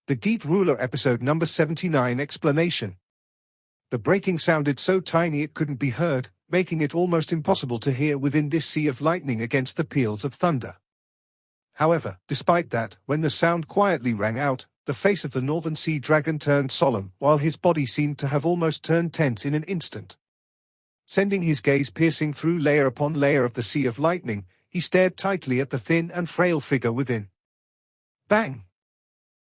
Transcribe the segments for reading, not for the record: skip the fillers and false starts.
The Geet Ruler episode number 79 explanation. The breaking sounded so tiny it couldn't be heard, making it almost impossible to hear within this sea of lightning against the peals of thunder. However, despite that, when the sound quietly rang out, the face of the Northern Sea Dragon turned solemn, while his body seemed to have almost turned tense in an instant. Sending his gaze piercing through layer upon layer of the sea of lightning, he stared tightly at the thin and frail figure within. Bang!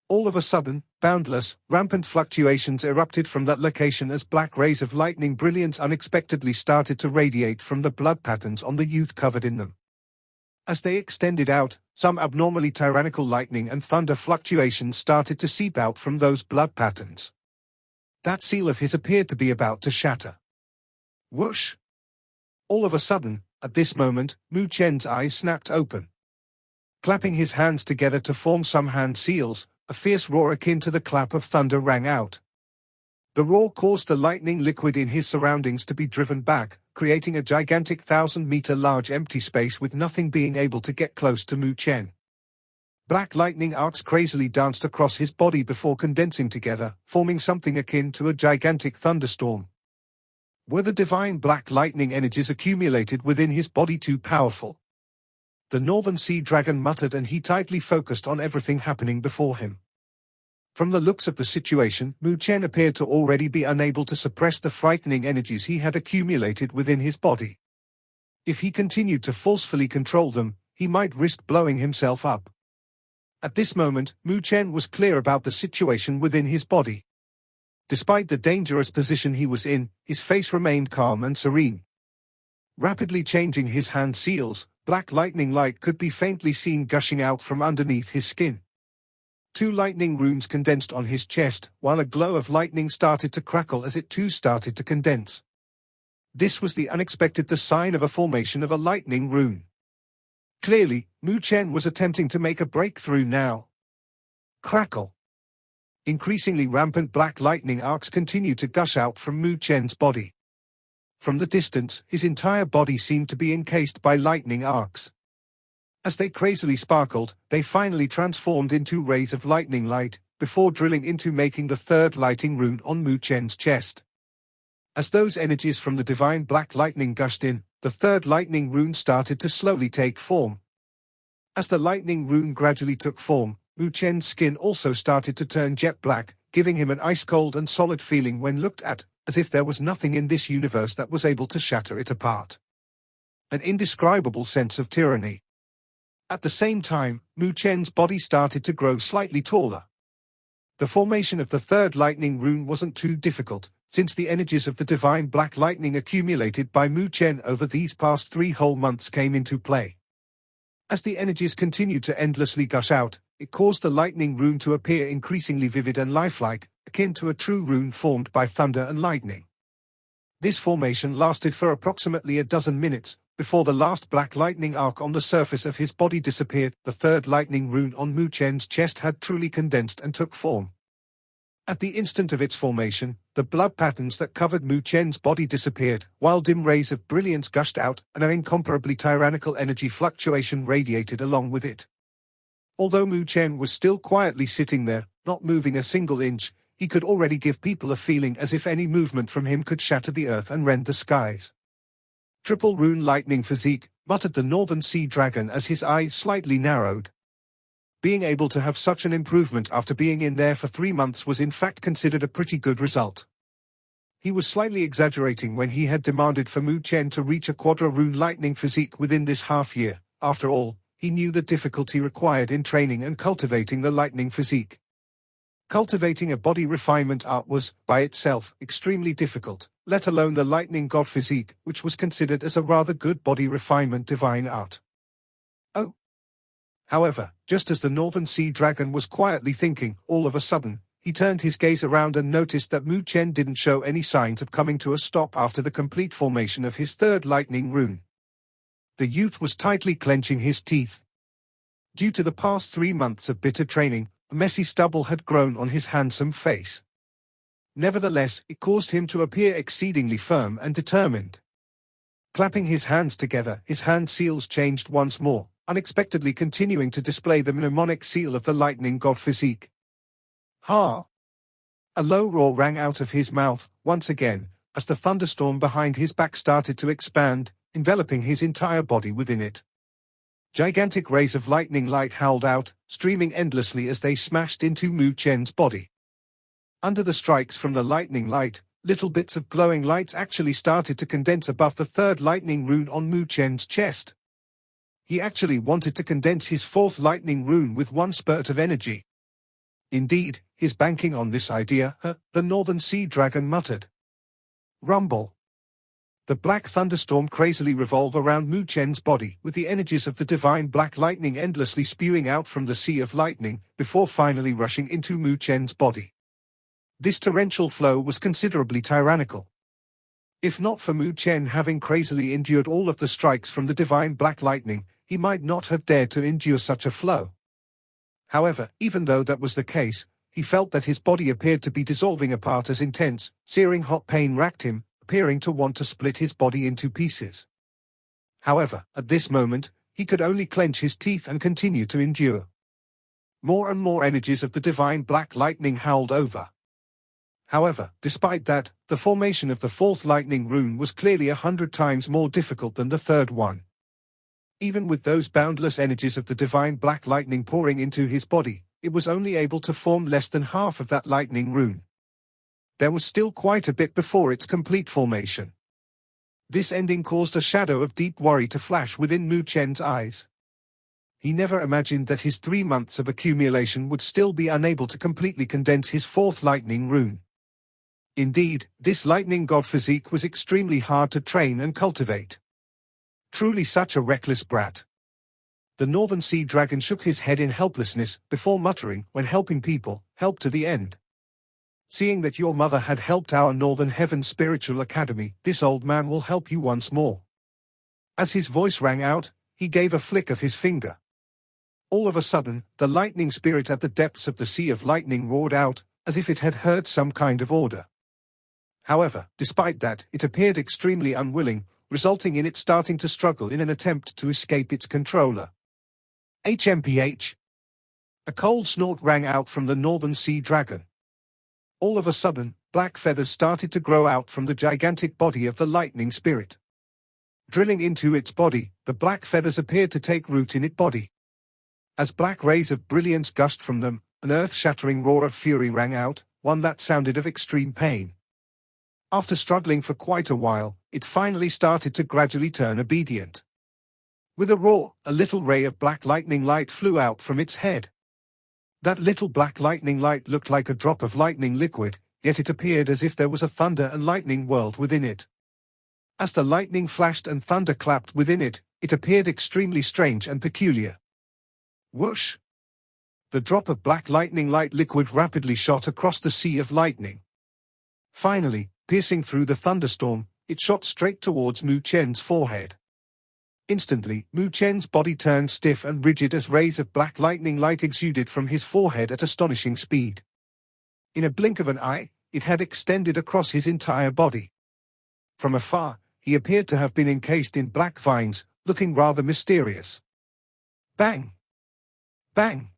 All of a sudden, boundless, rampant fluctuations erupted from that location as black rays of lightning brilliance unexpectedly started to radiate from the blood patterns on the youth covered in them. As they extended out, some abnormally tyrannical lightning and thunder fluctuations started to seep out from those blood patterns. That seal of his appeared to be about to shatter. Whoosh! All of a sudden, at this moment, Mu Chen's eyes snapped open. Clapping his hands together to form some hand seals, a fierce roar akin to the clap of thunder rang out. The roar caused the lightning liquid in his surroundings to be driven back, creating a gigantic 1,000-meter large empty space with nothing being able to get close to Mu Chen. Black lightning arcs crazily danced across his body before condensing together, forming something akin to a gigantic thunderstorm. Were the divine black lightning energies accumulated within his body too powerful? The Northern Sea Dragon muttered, and he tightly focused on everything happening before him. From the looks of the situation, Mu Chen appeared to already be unable to suppress the frightening energies he had accumulated within his body. If he continued to forcefully control them, he might risk blowing himself up. At this moment, Mu Chen was clear about the situation within his body. Despite the dangerous position he was in, his face remained calm and serene. Rapidly changing his hand seals, black lightning light could be faintly seen gushing out from underneath his skin. 2 lightning runes condensed on his chest, while a glow of lightning started to crackle as it too started to condense. This was the sign of a formation of a lightning rune. Clearly, Mu Chen was attempting to make a breakthrough now. Crackle! Increasingly rampant black lightning arcs continued to gush out from Mu Chen's body. From the distance, his entire body seemed to be encased by lightning arcs. As they crazily sparkled, they finally transformed into rays of lightning light, before drilling into making the 3rd lightning rune on Mu Chen's chest. As those energies from the divine black lightning gushed in, the 3rd lightning rune started to slowly take form. As the lightning rune gradually took form, Mu Chen's skin also started to turn jet black, giving him an ice-cold and solid feeling when looked at, as if there was nothing in this universe that was able to shatter it apart. An indescribable sense of tyranny. At the same time, Mu Chen's body started to grow slightly taller. The formation of the 3rd lightning rune wasn't too difficult, since the energies of the divine black lightning accumulated by Mu Chen over these past 3 whole months came into play. As the energies continued to endlessly gush out, it caused the lightning rune to appear increasingly vivid and lifelike, akin to a true rune formed by thunder and lightning. This formation lasted for approximately a dozen minutes, before the last black lightning arc on the surface of his body disappeared. The 3rd lightning rune on Mu Chen's chest had truly condensed and took form. At the instant of its formation, the blood patterns that covered Mu Chen's body disappeared, while dim rays of brilliance gushed out, and an incomparably tyrannical energy fluctuation radiated along with it. Although Mu Chen was still quietly sitting there, not moving a single inch, he could already give people a feeling as if any movement from him could shatter the earth and rend the skies. Triple rune lightning physique, muttered the Northern Sea Dragon as his eyes slightly narrowed. Being able to have such an improvement after being in there for 3 months was in fact considered a pretty good result. He was slightly exaggerating when he had demanded for Mu Chen to reach a Quadra Rune lightning physique within this half year. After all, he knew the difficulty required in training and cultivating the lightning physique. Cultivating a body refinement art was, by itself, extremely difficult, let alone the lightning god physique, which was considered as a rather good body refinement divine art. Oh! However, just as the Northern Sea Dragon was quietly thinking, all of a sudden, he turned his gaze around and noticed that Mu Chen didn't show any signs of coming to a stop after the complete formation of his 3rd lightning rune. The youth was tightly clenching his teeth. Due to the past 3 months of bitter training, a messy stubble had grown on his handsome face. Nevertheless, it caused him to appear exceedingly firm and determined. Clapping his hands together, his hand seals changed once more, unexpectedly continuing to display the mnemonic seal of the lightning god physique. Ha! A low roar rang out of his mouth, once again, as the thunderstorm behind his back started to expand, enveloping his entire body within it. Gigantic rays of lightning light howled out, streaming endlessly as they smashed into Mu Chen's body. Under the strikes from the lightning light, little bits of glowing lights actually started to condense above the third lightning rune on Mu Chen's chest. He actually wanted to condense his fourth lightning rune with one spurt of energy. Indeed, he's banking on this idea, the Northern Sea Dragon muttered. Rumble. The black thunderstorm crazily revolved around Mu Chen's body, with the energies of the divine black lightning endlessly spewing out from the sea of lightning, before finally rushing into Mu Chen's body. This torrential flow was considerably tyrannical. If not for Mu Chen having crazily endured all of the strikes from the divine black lightning, he might not have dared to endure such a flow. However, even though that was the case, he felt that his body appeared to be dissolving apart as intense, searing hot pain racked him, appearing to want to split his body into pieces. However, at this moment, he could only clench his teeth and continue to endure. More and more energies of the divine black lightning howled over. However, despite that, the formation of the fourth lightning rune was clearly 100 times more difficult than the third one. Even with those boundless energies of the divine black lightning pouring into his body, it was only able to form less than half of that lightning rune. There was still quite a bit before its complete formation. This ending caused a shadow of deep worry to flash within Mu Chen's eyes. He never imagined that his 3 months of accumulation would still be unable to completely condense his fourth lightning rune. Indeed, this lightning god physique was extremely hard to train and cultivate. Truly such a reckless brat. The Northern Sea Dragon shook his head in helplessness, before muttering, when helping people, help to the end. Seeing that your mother had helped our Northern Heaven Spiritual Academy, this old man will help you once more. As his voice rang out, he gave a flick of his finger. All of a sudden, the lightning spirit at the depths of the Sea of Lightning roared out, as if it had heard some kind of order. However, despite that, it appeared extremely unwilling, resulting in it starting to struggle in an attempt to escape its controller. HMPH. A cold snort rang out from the Northern Sea Dragon. All of a sudden, black feathers started to grow out from the gigantic body of the lightning spirit. Drilling into its body, the black feathers appeared to take root in its body. As black rays of brilliance gushed from them, an earth-shattering roar of fury rang out, one that sounded of extreme pain. After struggling for quite a while, it finally started to gradually turn obedient. With a roar, a little ray of black lightning light flew out from its head. That little black lightning light looked like a drop of lightning liquid, yet it appeared as if there was a thunder and lightning world within it. As the lightning flashed and thunder clapped within it, it appeared extremely strange and peculiar. Whoosh! The drop of black lightning light liquid rapidly shot across the sea of lightning. Finally, piercing through the thunderstorm, it shot straight towards Mu Chen's forehead. Instantly, Mu Chen's body turned stiff and rigid as rays of black lightning light exuded from his forehead at astonishing speed. In a blink of an eye, it had extended across his entire body. From afar, he appeared to have been encased in black vines, looking rather mysterious. Bang! Bang!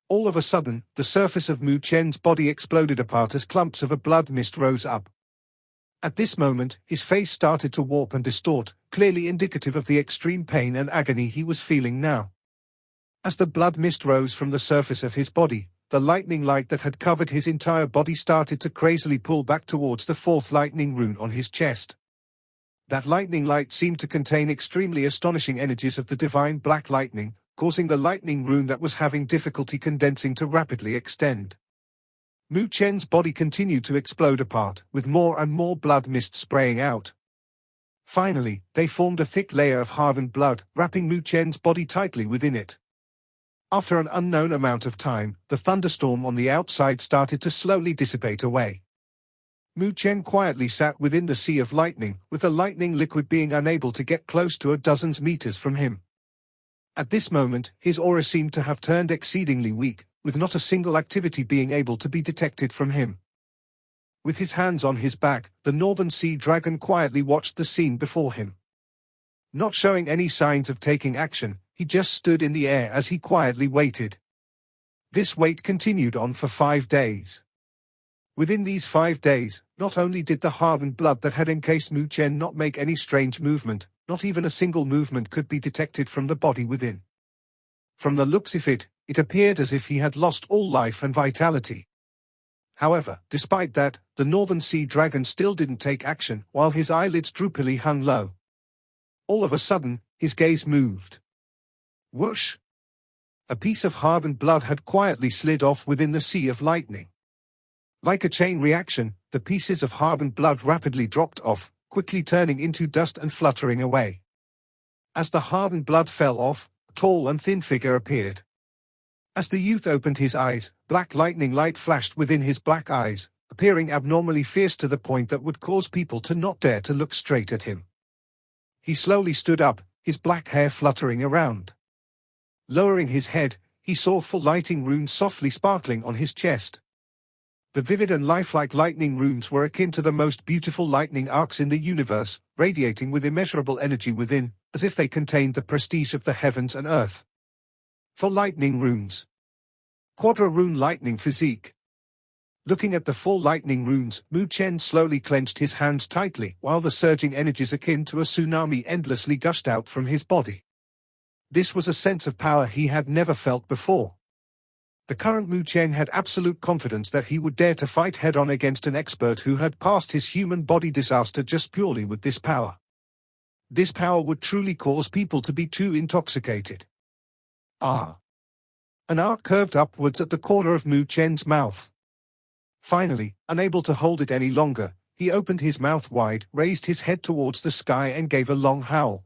All of a sudden, the surface of Mu Chen's body exploded apart as clumps of a blood mist rose up. At this moment, his face started to warp and distort, clearly indicative of the extreme pain and agony he was feeling now. As the blood mist rose from the surface of his body, the lightning light that had covered his entire body started to crazily pull back towards the fourth lightning rune on his chest. That lightning light seemed to contain extremely astonishing energies of the divine black lightning, causing the lightning rune that was having difficulty condensing to rapidly extend. Mu Chen's body continued to explode apart, with more and more blood mist spraying out. Finally, they formed a thick layer of hardened blood, wrapping Mu Chen's body tightly within it. After an unknown amount of time, the thunderstorm on the outside started to slowly dissipate away. Mu Chen quietly sat within the sea of lightning, with the lightning liquid being unable to get close to a dozen meters from him. At this moment, his aura seemed to have turned exceedingly weak, with not a single activity being able to be detected from him. With his hands on his back, the Northern Sea Dragon quietly watched the scene before him. Not showing any signs of taking action, he just stood in the air as he quietly waited. This wait continued on for 5 days. Within these 5 days, not only did the hardened blood that had encased Mu Chen not make any strange movement, not even a single movement could be detected from the body within. From the looks of it, it appeared as if he had lost all life and vitality. However, despite that, the Northern Sea Dragon still didn't take action, while his eyelids droopily hung low. All of a sudden, his gaze moved. Whoosh! A piece of hardened blood had quietly slid off within the sea of lightning. Like a chain reaction, the pieces of hardened blood rapidly dropped off, quickly turning into dust and fluttering away. As the hardened blood fell off, a tall and thin figure appeared. As the youth opened his eyes, black lightning light flashed within his black eyes, appearing abnormally fierce to the point that would cause people to not dare to look straight at him. He slowly stood up, his black hair fluttering around. Lowering his head, he saw full lighting runes softly sparkling on his chest. The vivid and lifelike lightning runes were akin to the most beautiful lightning arcs in the universe, radiating with immeasurable energy within, as if they contained the prestige of the heavens and earth. For lightning runes. Quadra Rune Lightning Physique. Looking at the 4 lightning runes, Mu Chen slowly clenched his hands tightly, while the surging energies akin to a tsunami endlessly gushed out from his body. This was a sense of power he had never felt before. The current Mu Chen had absolute confidence that he would dare to fight head-on against an expert who had passed his human body disaster just purely with this power. This power would truly cause people to be too intoxicated. Ah! An arc curved upwards at the corner of Mu Chen's mouth. Finally, unable to hold it any longer, he opened his mouth wide, raised his head towards the sky and gave a long howl.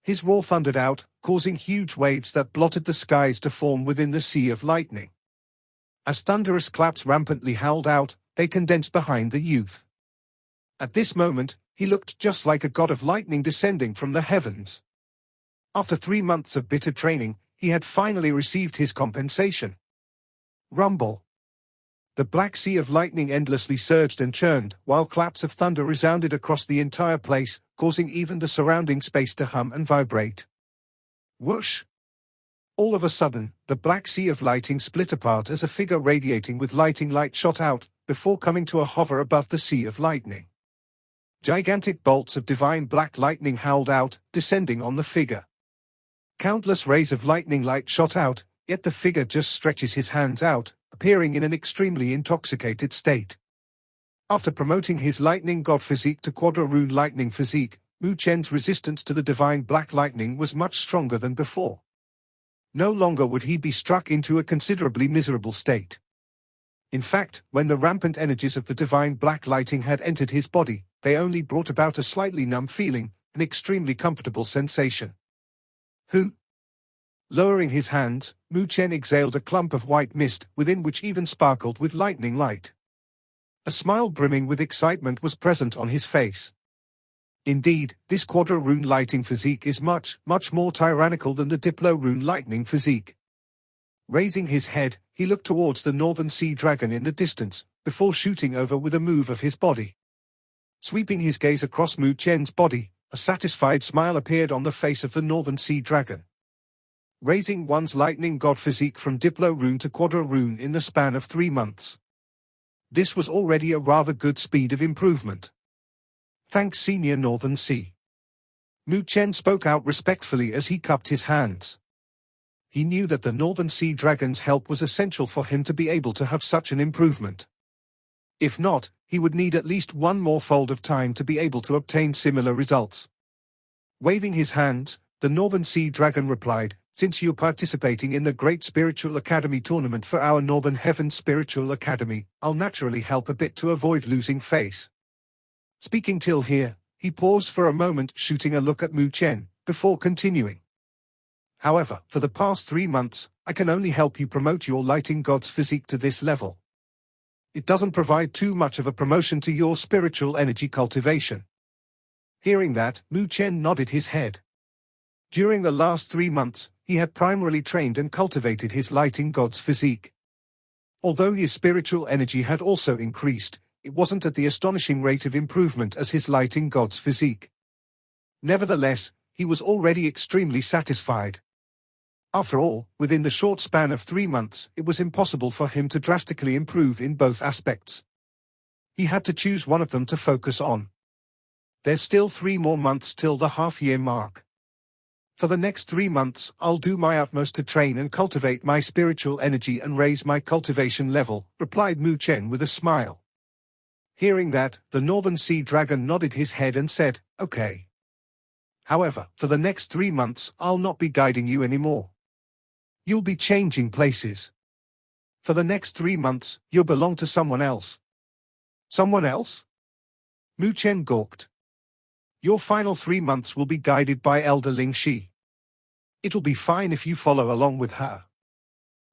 His roar thundered out, causing huge waves that blotted the skies to form within the sea of lightning. As thunderous claps rampantly howled out, they condensed behind the youth. At this moment, he looked just like a god of lightning descending from the heavens. After 3 months of bitter training, he had finally received his compensation. Rumble. The black sea of lightning endlessly surged and churned, while claps of thunder resounded across the entire place, causing even the surrounding space to hum and vibrate. Whoosh! All of a sudden, the black sea of lighting split apart as a figure radiating with lighting light shot out, before coming to a hover above the sea of lightning. Gigantic bolts of divine black lightning howled out, descending on the figure. Countless rays of lightning light shot out, yet the figure just stretches his hands out, appearing in an extremely intoxicated state. After promoting his lightning god physique to Quadra Rune Lightning Physique, Mu Chen's resistance to the divine black lightning was much stronger than before. No longer would he be struck into a considerably miserable state. In fact, when the rampant energies of the divine black lighting had entered his body, they only brought about a slightly numb feeling, an extremely comfortable sensation. Who? Lowering his hands, Mu Chen exhaled a clump of white mist, within which even sparkled with lightning light. A smile brimming with excitement was present on his face. Indeed, this Quadra Rune Lighting Physique is much more tyrannical than the Diplo Rune Lightning Physique. Raising his head, he looked towards the Northern Sea Dragon in the distance, before shooting over with a move of his body. Sweeping his gaze across Mu Chen's body, a satisfied smile appeared on the face of the Northern Sea Dragon. Raising one's lightning god physique from Diplo Rune to Quadra Rune in the span of 3 months. This was already a rather good speed of improvement. Thanks, Senior Northern Sea. Mu Chen spoke out respectfully as he cupped his hands. He knew that the Northern Sea Dragon's help was essential for him to be able to have such an improvement. If not, he would need at least 1 more fold of time to be able to obtain similar results. Waving his hands, the Northern Sea Dragon replied, "Since you're participating in the Great Spiritual Academy tournament for our Northern Heaven Spiritual Academy, I'll naturally help a bit to avoid losing face." Speaking till here, he paused for a moment, shooting a look at Mu Chen, before continuing. "However, for the past 3 months, I can only help you promote your lighting god's physique to this level. It doesn't provide too much of a promotion to your spiritual energy cultivation." Hearing that, Mu Chen nodded his head. During the last 3 months, he had primarily trained and cultivated his lighting god's physique. Although his spiritual energy had also increased, it wasn't at the astonishing rate of improvement as his lighting god's physique. Nevertheless, he was already extremely satisfied. After all, within the short span of 3 months, it was impossible for him to drastically improve in both aspects. He had to choose one of them to focus on. There's still 3 more months till the half-year mark. For the next 3 months, I'll do my utmost to train and cultivate my spiritual energy and raise my cultivation level, replied Mu Chen with a smile. Hearing that, the Northern Sea Dragon nodded his head and said, "Okay. However, for the next 3 months, I'll not be guiding you anymore. You'll be changing places. For the next 3 months, you'll belong to someone else." "Someone else?" Mu Chen gawked. "Your final 3 months will be guided by Elder Ling Shi. It'll be fine if you follow along with her.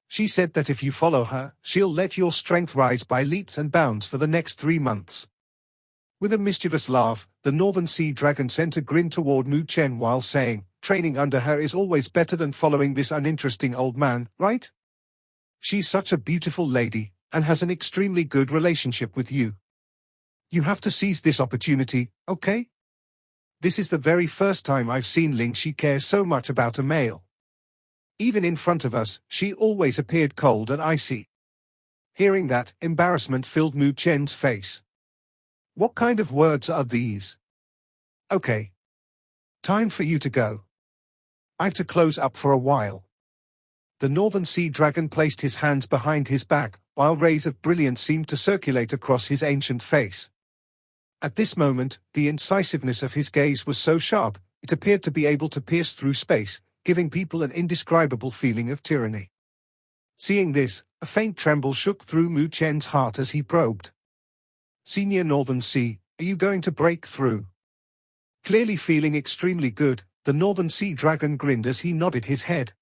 She said that if you follow her, she'll let your strength rise by leaps and bounds for the next 3 months." With a mischievous laugh, the Northern Sea Dragon sent a grin toward Mu Chen while saying, "Training under her is always better than following this uninteresting old man, right? She's such a beautiful lady, and has an extremely good relationship with you. You have to seize this opportunity, okay? This is the very first time I've seen Ling Shi care so much about a male. Even in front of us, she always appeared cold and icy." Hearing that, embarrassment filled Mu Chen's face. "What kind of words are these? Okay. Time for you to go. I've to close up for a while." The Northern Sea Dragon placed his hands behind his back, while rays of brilliance seemed to circulate across his ancient face. At this moment, the incisiveness of his gaze was so sharp, it appeared to be able to pierce through space, giving people an indescribable feeling of tyranny. Seeing this, a faint tremble shook through Mu Chen's heart as he probed. "Senior Northern Sea, are you going to break through?" Clearly feeling extremely good, the Northern Sea Dragon grinned as he nodded his head.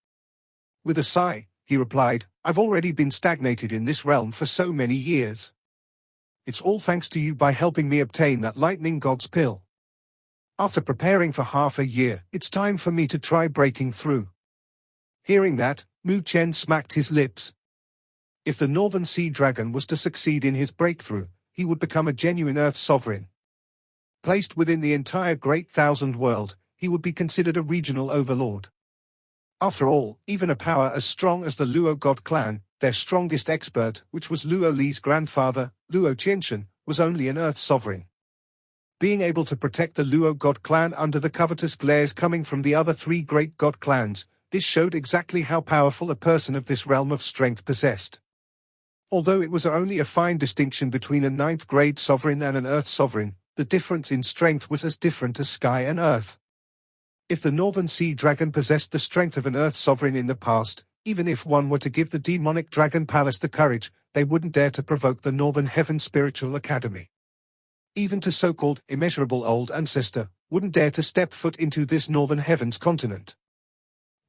With a sigh, he replied, "I've already been stagnated in this realm for so many years. It's all thanks to you by helping me obtain that lightning god's pill. After preparing for half a year, it's time for me to try breaking through." Hearing that, Mu Chen smacked his lips. If the Northern Sea Dragon was to succeed in his breakthrough, he would become a genuine Earth Sovereign. Placed within the entire Great Thousand World, he would be considered a regional overlord. After all, even a power as strong as the Luo God clan, their strongest expert, which was Luo Li's grandfather, Luo Qianshan, was only an Earth Sovereign. Being able to protect the Luo God clan under the covetous glares coming from the other 3 great god clans, this showed exactly how powerful a person of this realm of strength possessed. Although it was only a fine distinction between a 9th grade sovereign and an Earth Sovereign, the difference in strength was as different as sky and earth. If the Northern Sea Dragon possessed the strength of an Earth Sovereign in the past, even if one were to give the demonic Dragon Palace the courage, they wouldn't dare to provoke the Northern Heaven Spiritual Academy. Even to so-called immeasurable old ancestor, wouldn't dare to step foot into this Northern Heavens continent.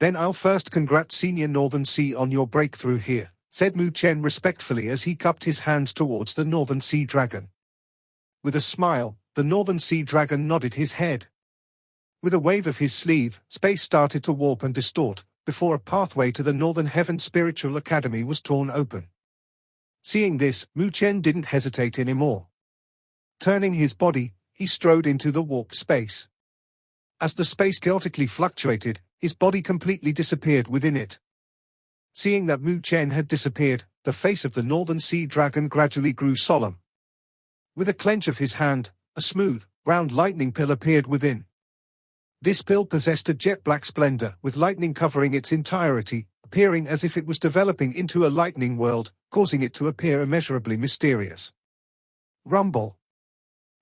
"Then I'll first congrats Senior Northern Sea on your breakthrough here," said Mu Chen respectfully as he cupped his hands towards the Northern Sea Dragon. With a smile, the Northern Sea Dragon nodded his head. With a wave of his sleeve, space started to warp and distort, before a pathway to the Northern Heaven Spiritual Academy was torn open. Seeing this, Mu Chen didn't hesitate anymore. Turning his body, he strode into the warped space. As the space chaotically fluctuated, his body completely disappeared within it. Seeing that Mu Chen had disappeared, the face of the Northern Sea Dragon gradually grew solemn. With a clench of his hand, a smooth, round lightning pill appeared within. This pill possessed a jet-black splendor, with lightning covering its entirety, appearing as if it was developing into a lightning world, causing it to appear immeasurably mysterious. Rumble.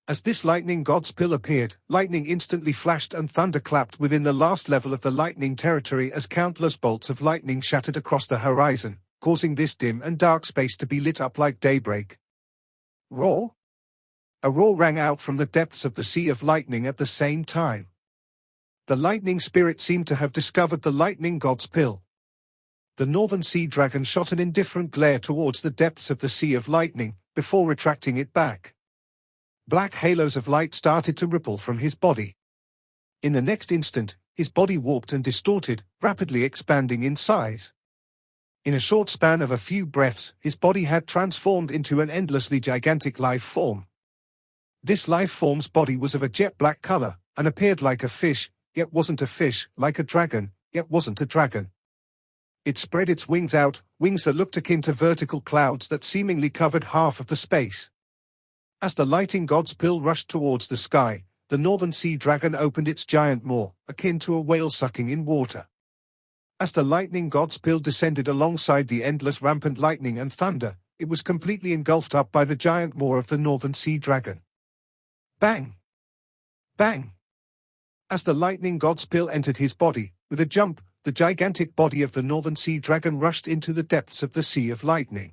As this lightning god's pill appeared, lightning instantly flashed and thunder clapped within the last level of the lightning territory as countless bolts of lightning shattered across the horizon, causing this dim and dark space to be lit up like daybreak. Roar? A roar rang out from the depths of the sea of lightning at the same time. The lightning spirit seemed to have discovered the lightning god's pill. The Northern Sea Dragon shot an indifferent glare towards the depths of the sea of lightning, before retracting it back. Black halos of light started to ripple from his body. In the next instant, his body warped and distorted, rapidly expanding in size. In a short span of a few breaths, his body had transformed into an endlessly gigantic life form. This life form's body was of a jet-black color, and appeared like a fish, yet wasn't a fish, like a dragon, yet wasn't a dragon. It spread its wings out, wings that looked akin to vertical clouds that seemingly covered half of the space. As the lightning god's pill rushed towards the sky, the northern sea dragon opened its giant maw, akin to a whale sucking in water. As the lightning god's pill descended alongside the endless rampant lightning and thunder, it was completely engulfed up by the giant maw of the northern sea dragon. Bang! Bang! As the lightning god's pill entered his body, with a jump, the gigantic body of the northern sea dragon rushed into the depths of the sea of lightning.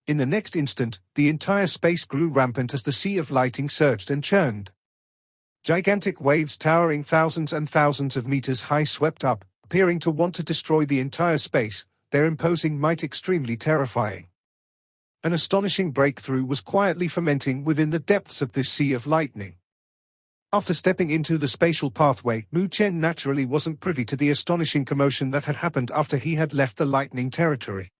In the next instant, the entire space grew rampant as the sea of lightning surged and churned. Gigantic waves towering thousands and thousands of meters high swept up, appearing to want to destroy the entire space, their imposing might extremely terrifying. An astonishing breakthrough was quietly fermenting within the depths of this sea of lightning. After stepping into the spatial pathway, Mu Chen naturally wasn't privy to the astonishing commotion that had happened after he had left the lightning territory.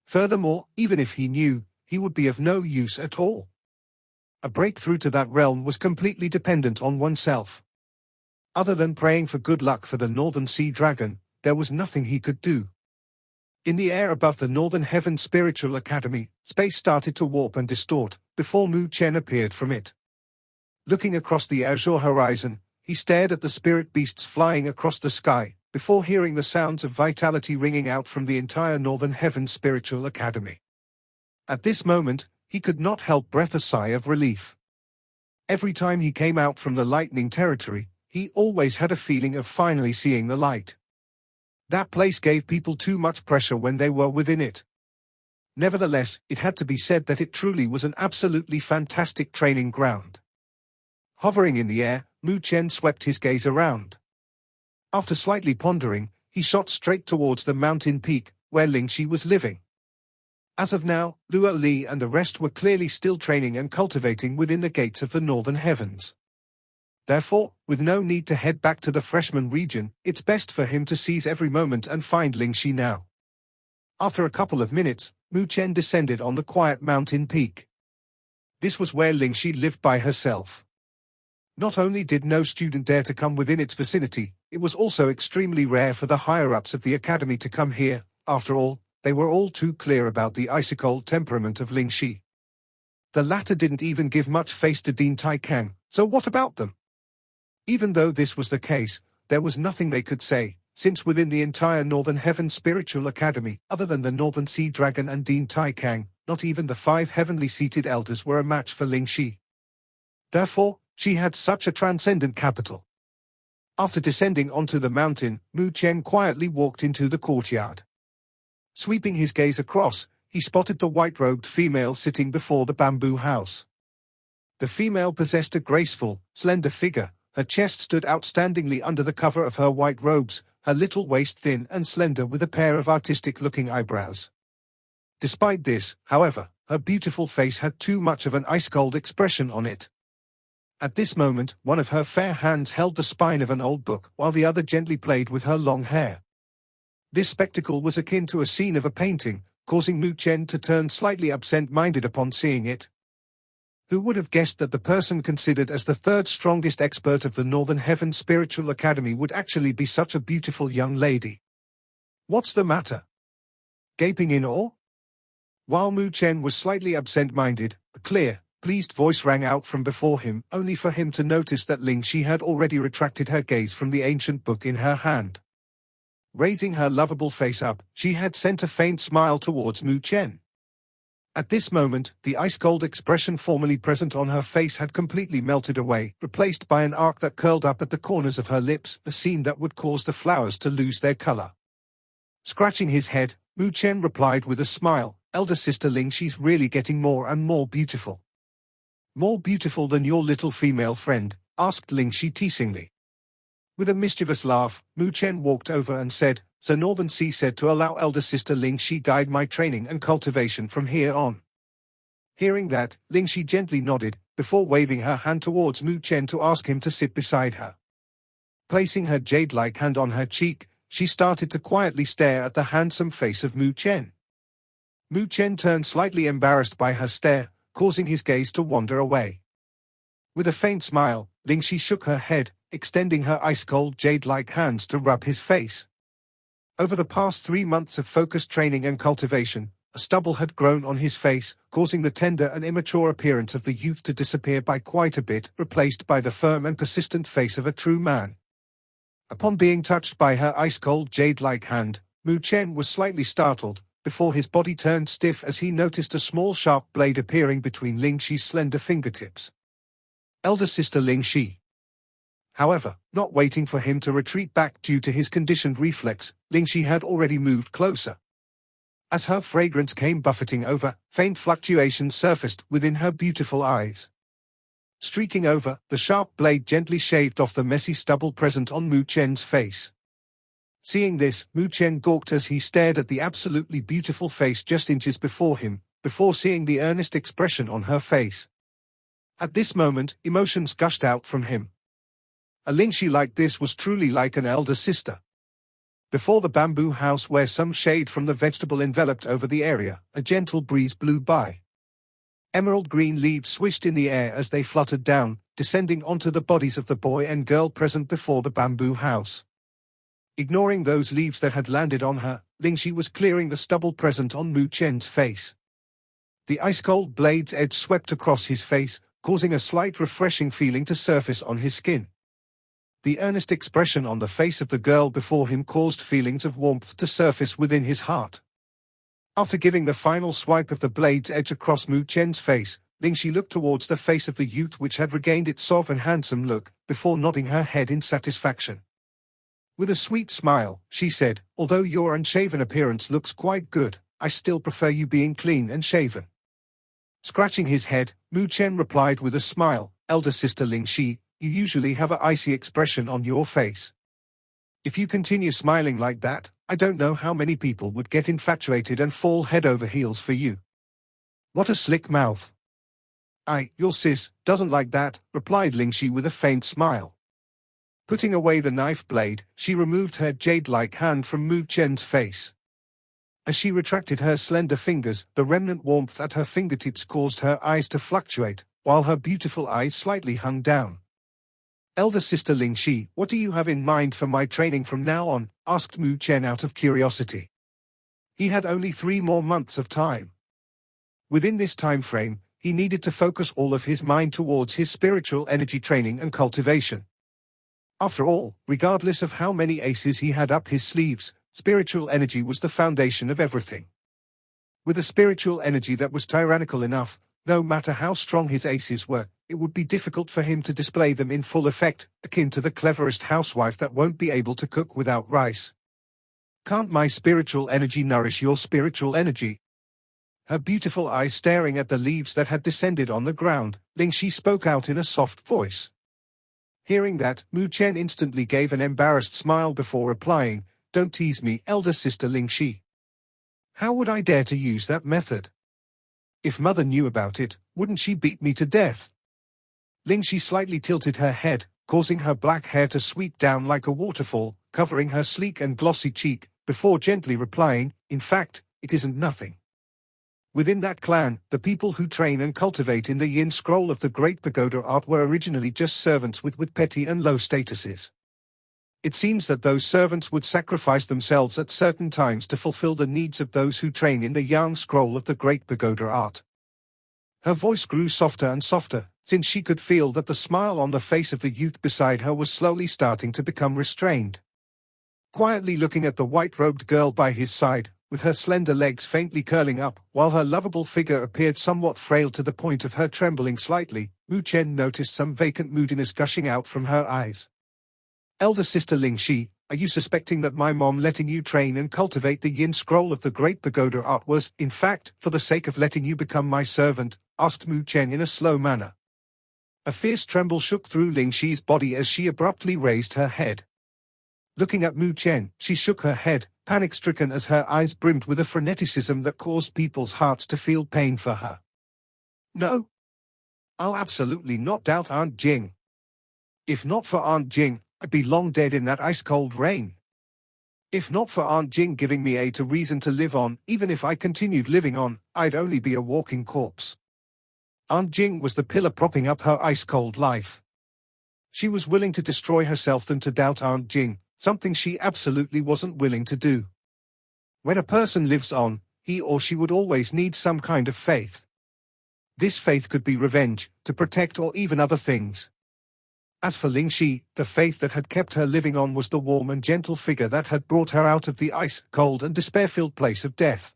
Furthermore, even if he knew, he would be of no use at all. A breakthrough to that realm was completely dependent on oneself. Other than praying for good luck for the Northern Sea Dragon, there was nothing he could do. In the air above the Northern Heaven Spiritual Academy, space started to warp and distort, before Mu Chen appeared from it. Looking across the azure horizon, he stared at the spirit beasts flying across the sky, before hearing the sounds of vitality ringing out from the entire Northern Heaven Spiritual Academy. At this moment, he could not help breathe a sigh of relief. Every time he came out from the lightning territory, he always had a feeling of finally seeing the light. That place gave people too much pressure when they were within it. Nevertheless, it had to be said that it truly was an absolutely fantastic training ground. Hovering in the air, Mu Chen swept his gaze around. After slightly pondering, he shot straight towards the mountain peak, where Lingxi was living. As of now, Luo Li and the rest were clearly still training and cultivating within the gates of the Northern Heavens. Therefore, with no need to head back to the freshman region, it's best for him to seize every moment and find Lingxi now. After a couple of minutes, Mu Chen descended on the quiet mountain peak. This was where Lingxi lived by herself. Not only did no student dare to come within its vicinity, it was also extremely rare for the higher-ups of the academy to come here. After all, they were all too clear about the ice-cold temperament of Lingxi. The latter didn't even give much face to Dean Taikang, so what about them? Even though this was the case, there was nothing they could say, since within the entire Northern Heaven Spiritual Academy, other than the Northern Sea Dragon and Dean Taikang, not even the 5 heavenly seated elders were a match for Lingxi. Therefore, she had such a transcendent capital. After descending onto the mountain, Mu Chen quietly walked into the courtyard. Sweeping his gaze across, he spotted the white-robed female sitting before the bamboo house. The female possessed a graceful, slender figure. Her chest stood outstandingly under the cover of her white robes, her little waist thin and slender with a pair of artistic-looking eyebrows. Despite this, however, her beautiful face had too much of an ice-cold expression on it. At this moment, one of her fair hands held the spine of an old book, while the other gently played with her long hair. This spectacle was akin to a scene of a painting, causing Mu Chen to turn slightly absent-minded upon seeing it. Who would have guessed that the person considered as the third strongest expert of the Northern Heaven Spiritual Academy would actually be such a beautiful young lady? What's the matter? Gaping in awe? While Mu Chen was slightly absent-minded, a clear, pleased voice rang out from before him, only for him to notice that Lingxi had already retracted her gaze from the ancient book in her hand. Raising her lovable face up, she had sent a faint smile towards Mu Chen. At this moment, the ice-cold expression formerly present on her face had completely melted away, replaced by an arc that curled up at the corners of her lips, a scene that would cause the flowers to lose their color. Scratching his head, Mu Chen replied with a smile, "Elder sister Lingxi's really getting more and more beautiful." "More beautiful than your little female friend?" asked Lingxi teasingly. With a mischievous laugh, Mu Chen walked over and said, "So Northern Sea said to allow elder sister Lingxi guide my training and cultivation from here on." Hearing that, Lingxi gently nodded, before waving her hand towards Mu Chen to ask him to sit beside her. Placing her jade-like hand on her cheek, she started to quietly stare at the handsome face of Mu Chen. Mu Chen turned slightly embarrassed by her stare, causing his gaze to wander away. With a faint smile, Lingxi shook her head, extending her ice-cold jade-like hands to rub his face. Over the past 3 months of focused training and cultivation, a stubble had grown on his face, causing the tender and immature appearance of the youth to disappear by quite a bit, replaced by the firm and persistent face of a true man. Upon being touched by her ice-cold jade-like hand, Mu Chen was slightly startled, before his body turned stiff as he noticed a small sharp blade appearing between Ling Shi's slender fingertips. Elder sister Ling Shi. However, not waiting for him to retreat back due to his conditioned reflex, Ling Shi had already moved closer. As her fragrance came buffeting over, faint fluctuations surfaced within her beautiful eyes. Streaking over, the sharp blade gently shaved off the messy stubble present on Mu Chen's face. Seeing this, Mu Chen gawked as he stared at the absolutely beautiful face just inches before him, before seeing the earnest expression on her face. At this moment, emotions gushed out from him. A Ling Shi like this was truly like an elder sister. Before the bamboo house where some shade from the vegetable enveloped over the area, a gentle breeze blew by. Emerald green leaves swished in the air as they fluttered down, descending onto the bodies of the boy and girl present before the bamboo house. Ignoring those leaves that had landed on her, Ling Shi was clearing the stubble present on Mu Chen's face. The ice-cold blade's edge swept across his face, causing a slight refreshing feeling to surface on his skin. The earnest expression on the face of the girl before him caused feelings of warmth to surface within his heart. After giving the final swipe of the blade's edge across Mu Chen's face, Ling Shi looked towards the face of the youth which had regained its soft and handsome look, before nodding her head in satisfaction. With a sweet smile, she said, "Although your unshaven appearance looks quite good, I still prefer you being clean and shaven." Scratching his head, Mu Chen replied with a smile, "Elder sister Ling Shi, you usually have an icy expression on your face. If you continue smiling like that, I don't know how many people would get infatuated and fall head over heels for you." "What a slick mouth." Your sis doesn't like that," replied Ling Shi with a faint smile. Putting away the knife blade, she removed her jade-like hand from Mu Chen's face. As she retracted her slender fingers, the remnant warmth at her fingertips caused her eyes to fluctuate, while her beautiful eyes slightly hung down. "Elder sister Ling Shi, what do you have in mind for my training from now on?" asked Mu Chen out of curiosity. He had only 3 more months of time. Within this time frame, he needed to focus all of his mind towards his spiritual energy training and cultivation. After all, regardless of how many aces he had up his sleeves, spiritual energy was the foundation of everything. With a spiritual energy that was tyrannical enough, no matter how strong his aces were, it would be difficult for him to display them in full effect, akin to the cleverest housewife that won't be able to cook without rice. "Can't my spiritual energy nourish your spiritual energy?" Her beautiful eyes staring at the leaves that had descended on the ground, Ling Shi spoke out in a soft voice. Hearing that, Mu Chen instantly gave an embarrassed smile before replying, "Don't tease me, elder sister Ling Shi. How would I dare to use that method? If mother knew about it, wouldn't she beat me to death?" Ling Shi slightly tilted her head, causing her black hair to sweep down like a waterfall, covering her sleek and glossy cheek, before gently replying, "In fact, it isn't nothing. Within that clan, the people who train and cultivate in the Yin scroll of the Great Pagoda art were originally just servants with petty and low statuses. It seems that those servants would sacrifice themselves at certain times to fulfill the needs of those who train in the Yang scroll of the Great Pagoda art." Her voice grew softer and softer, since she could feel that the smile on the face of the youth beside her was slowly starting to become restrained. Quietly looking at the white-robed girl by his side, with her slender legs faintly curling up, while her lovable figure appeared somewhat frail to the point of her trembling slightly, Mu Chen noticed some vacant moodiness gushing out from her eyes. "Elder sister Ling Shi, are you suspecting that my mom letting you train and cultivate the Yin scroll of the Great Pagoda art was, in fact, for the sake of letting you become my servant?" asked Mu Chen in a slow manner. A fierce tremble shook through Ling Shi's body as she abruptly raised her head. Looking at Mu Chen, she shook her head, panic-stricken as her eyes brimmed with a freneticism that caused people's hearts to feel pain for her. "No. I'll absolutely not doubt Aunt Jing. If not for Aunt Jing, I'd be long dead in that ice-cold rain. If not for Aunt Jing giving me a reason to live on, even if I continued living on, I'd only be a walking corpse. Aunt Jing was the pillar propping up her ice-cold life. She was willing to destroy herself than to doubt Aunt Jing, something she absolutely wasn't willing to do. When a person lives on, he or she would always need some kind of faith. This faith could be revenge, to protect, or even other things. As for Lingxi, the faith that had kept her living on was the warm and gentle figure that had brought her out of the ice, cold and despair-filled place of death.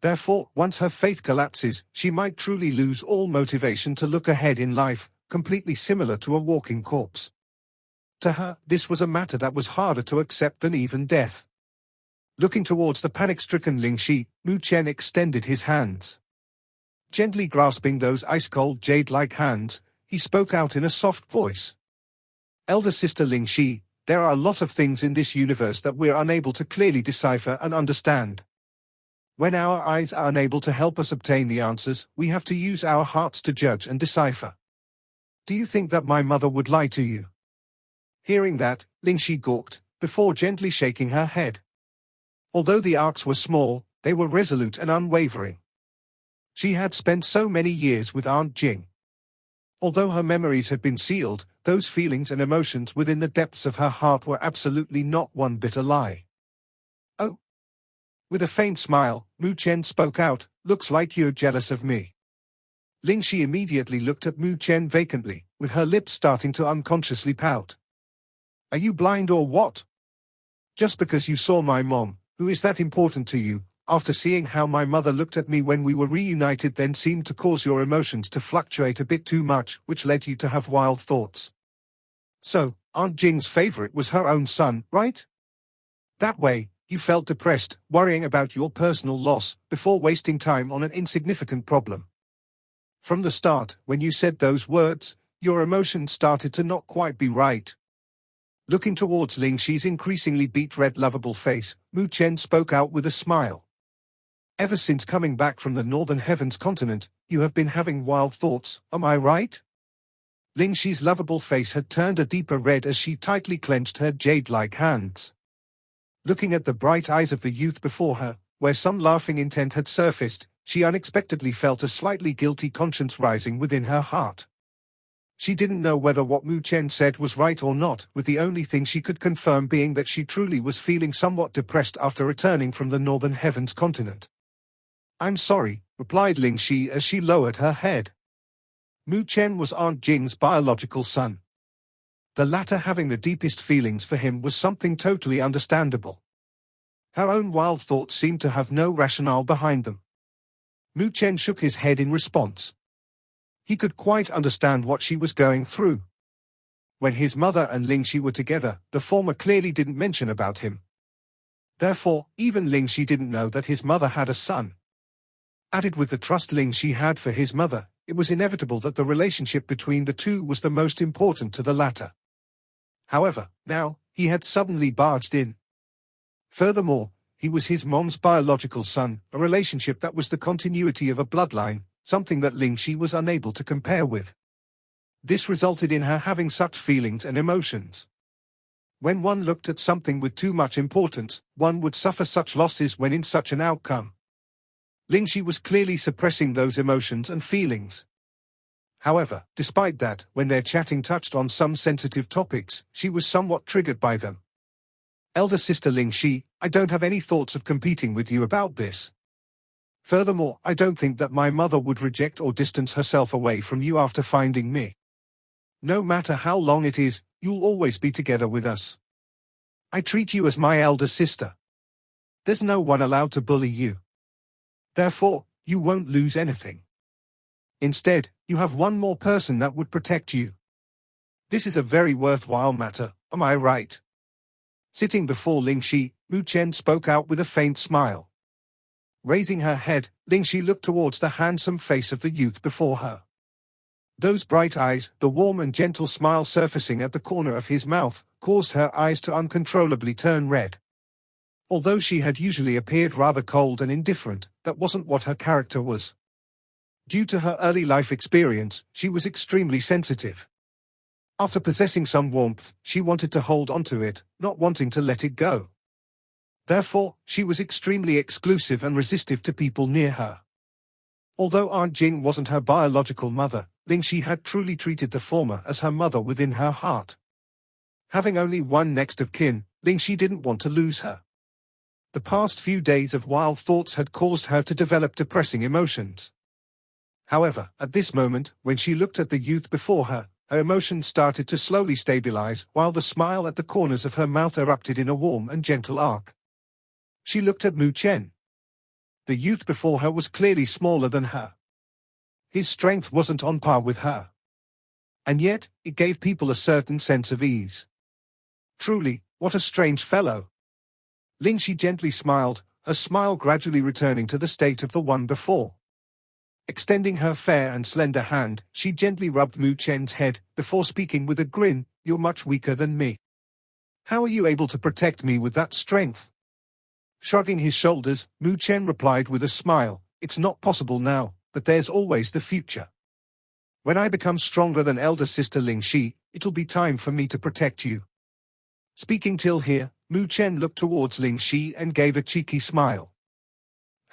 Therefore, once her faith collapses, she might truly lose all motivation to look ahead in life, completely similar to a walking corpse. To her, this was a matter that was harder to accept than even death. Looking towards the panic-stricken Lingxi, Mu Chen extended his hands. Gently grasping those ice-cold jade-like hands, he spoke out in a soft voice. Elder Sister Lingxi, there are a lot of things in this universe that we're unable to clearly decipher and understand. When our eyes are unable to help us obtain the answers, we have to use our hearts to judge and decipher. Do you think that my mother would lie to you? Hearing that, Lingxi gawked, before gently shaking her head. Although the arcs were small, they were resolute and unwavering. She had spent so many years with Aunt Jing. Although her memories had been sealed, those feelings and emotions within the depths of her heart were absolutely not one bit a lie. Oh. With a faint smile, Mu Chen spoke out, looks like you're jealous of me. Lingxi immediately looked at Mu Chen vacantly, with her lips starting to unconsciously pout. Are you blind or what? Just because you saw my mom, who is that important to you, after seeing how my mother looked at me when we were reunited, then seemed to cause your emotions to fluctuate a bit too much, which led you to have wild thoughts. So, Aunt Jing's favorite was her own son, right? That way, you felt depressed, worrying about your personal loss, before wasting time on an insignificant problem. From the start, when you said those words, your emotions started to not quite be right. Looking towards Lingxi's increasingly beet-red lovable face, Mu Chen spoke out with a smile. Ever since coming back from the Northern Heavens continent, you have been having wild thoughts, am I right? Lingxi's lovable face had turned a deeper red as she tightly clenched her jade-like hands. Looking at the bright eyes of the youth before her, where some laughing intent had surfaced, she unexpectedly felt a slightly guilty conscience rising within her heart. She didn't know whether what Mu Chen said was right or not, with the only thing she could confirm being that she truly was feeling somewhat depressed after returning from the Northern Heavens continent. I'm sorry, replied Lingxi as she lowered her head. Mu Chen was Aunt Jing's biological son. The latter having the deepest feelings for him was something totally understandable. Her own wild thoughts seemed to have no rationale behind them. Mu Chen shook his head in response. He could quite understand what she was going through. When his mother and Lingxi were together, the former clearly didn't mention about him. Therefore, even Lingxi didn't know that his mother had a son. Added with the trust Lingxi had for his mother, it was inevitable that the relationship between the two was the most important to the latter. However, now, he had suddenly barged in. Furthermore, he was his mom's biological son, a relationship that was the continuity of a bloodline, something that Lingxi was unable to compare with. This resulted in her having such feelings and emotions. When one looked at something with too much importance, one would suffer such losses when in such an outcome. Lingxi was clearly suppressing those emotions and feelings. However, despite that, when their chatting touched on some sensitive topics, she was somewhat triggered by them. Elder Sister Lingxi, I don't have any thoughts of competing with you about this. Furthermore, I don't think that my mother would reject or distance herself away from you after finding me. No matter how long it is, you'll always be together with us. I treat you as my elder sister. There's no one allowed to bully you. Therefore, you won't lose anything. Instead, you have one more person that would protect you. This is a very worthwhile matter, am I right? Sitting before Lingxi, Mu Chen spoke out with a faint smile. Raising her head, Lingxi looked towards the handsome face of the youth before her. Those bright eyes, the warm and gentle smile surfacing at the corner of his mouth, caused her eyes to uncontrollably turn red. Although she had usually appeared rather cold and indifferent, that wasn't what her character was. Due to her early life experience, she was extremely sensitive. After possessing some warmth, she wanted to hold onto it, not wanting to let it go. Therefore, she was extremely exclusive and resistive to people near her. Although Aunt Jing wasn't her biological mother, Lingxi had truly treated the former as her mother within her heart. Having only one next of kin, Lingxi didn't want to lose her. The past few days of wild thoughts had caused her to develop depressing emotions. However, at this moment, when she looked at the youth before her, her emotions started to slowly stabilize, while the smile at the corners of her mouth erupted in a warm and gentle arc. She looked at Mu Chen. The youth before her was clearly smaller than her. His strength wasn't on par with her. And yet, it gave people a certain sense of ease. Truly, what a strange fellow. Lingxi gently smiled, her smile gradually returning to the state of the one before. Extending her fair and slender hand, she gently rubbed Mu Chen's head, before speaking with a grin, "You're much weaker than me. How are you able to protect me with that strength?" Shrugging his shoulders, Mu Chen replied with a smile, "It's not possible now, but there's always the future. When I become stronger than elder sister Lingxi, it'll be time for me to protect you." Speaking till here, Mu Chen looked towards Lingxi and gave a cheeky smile.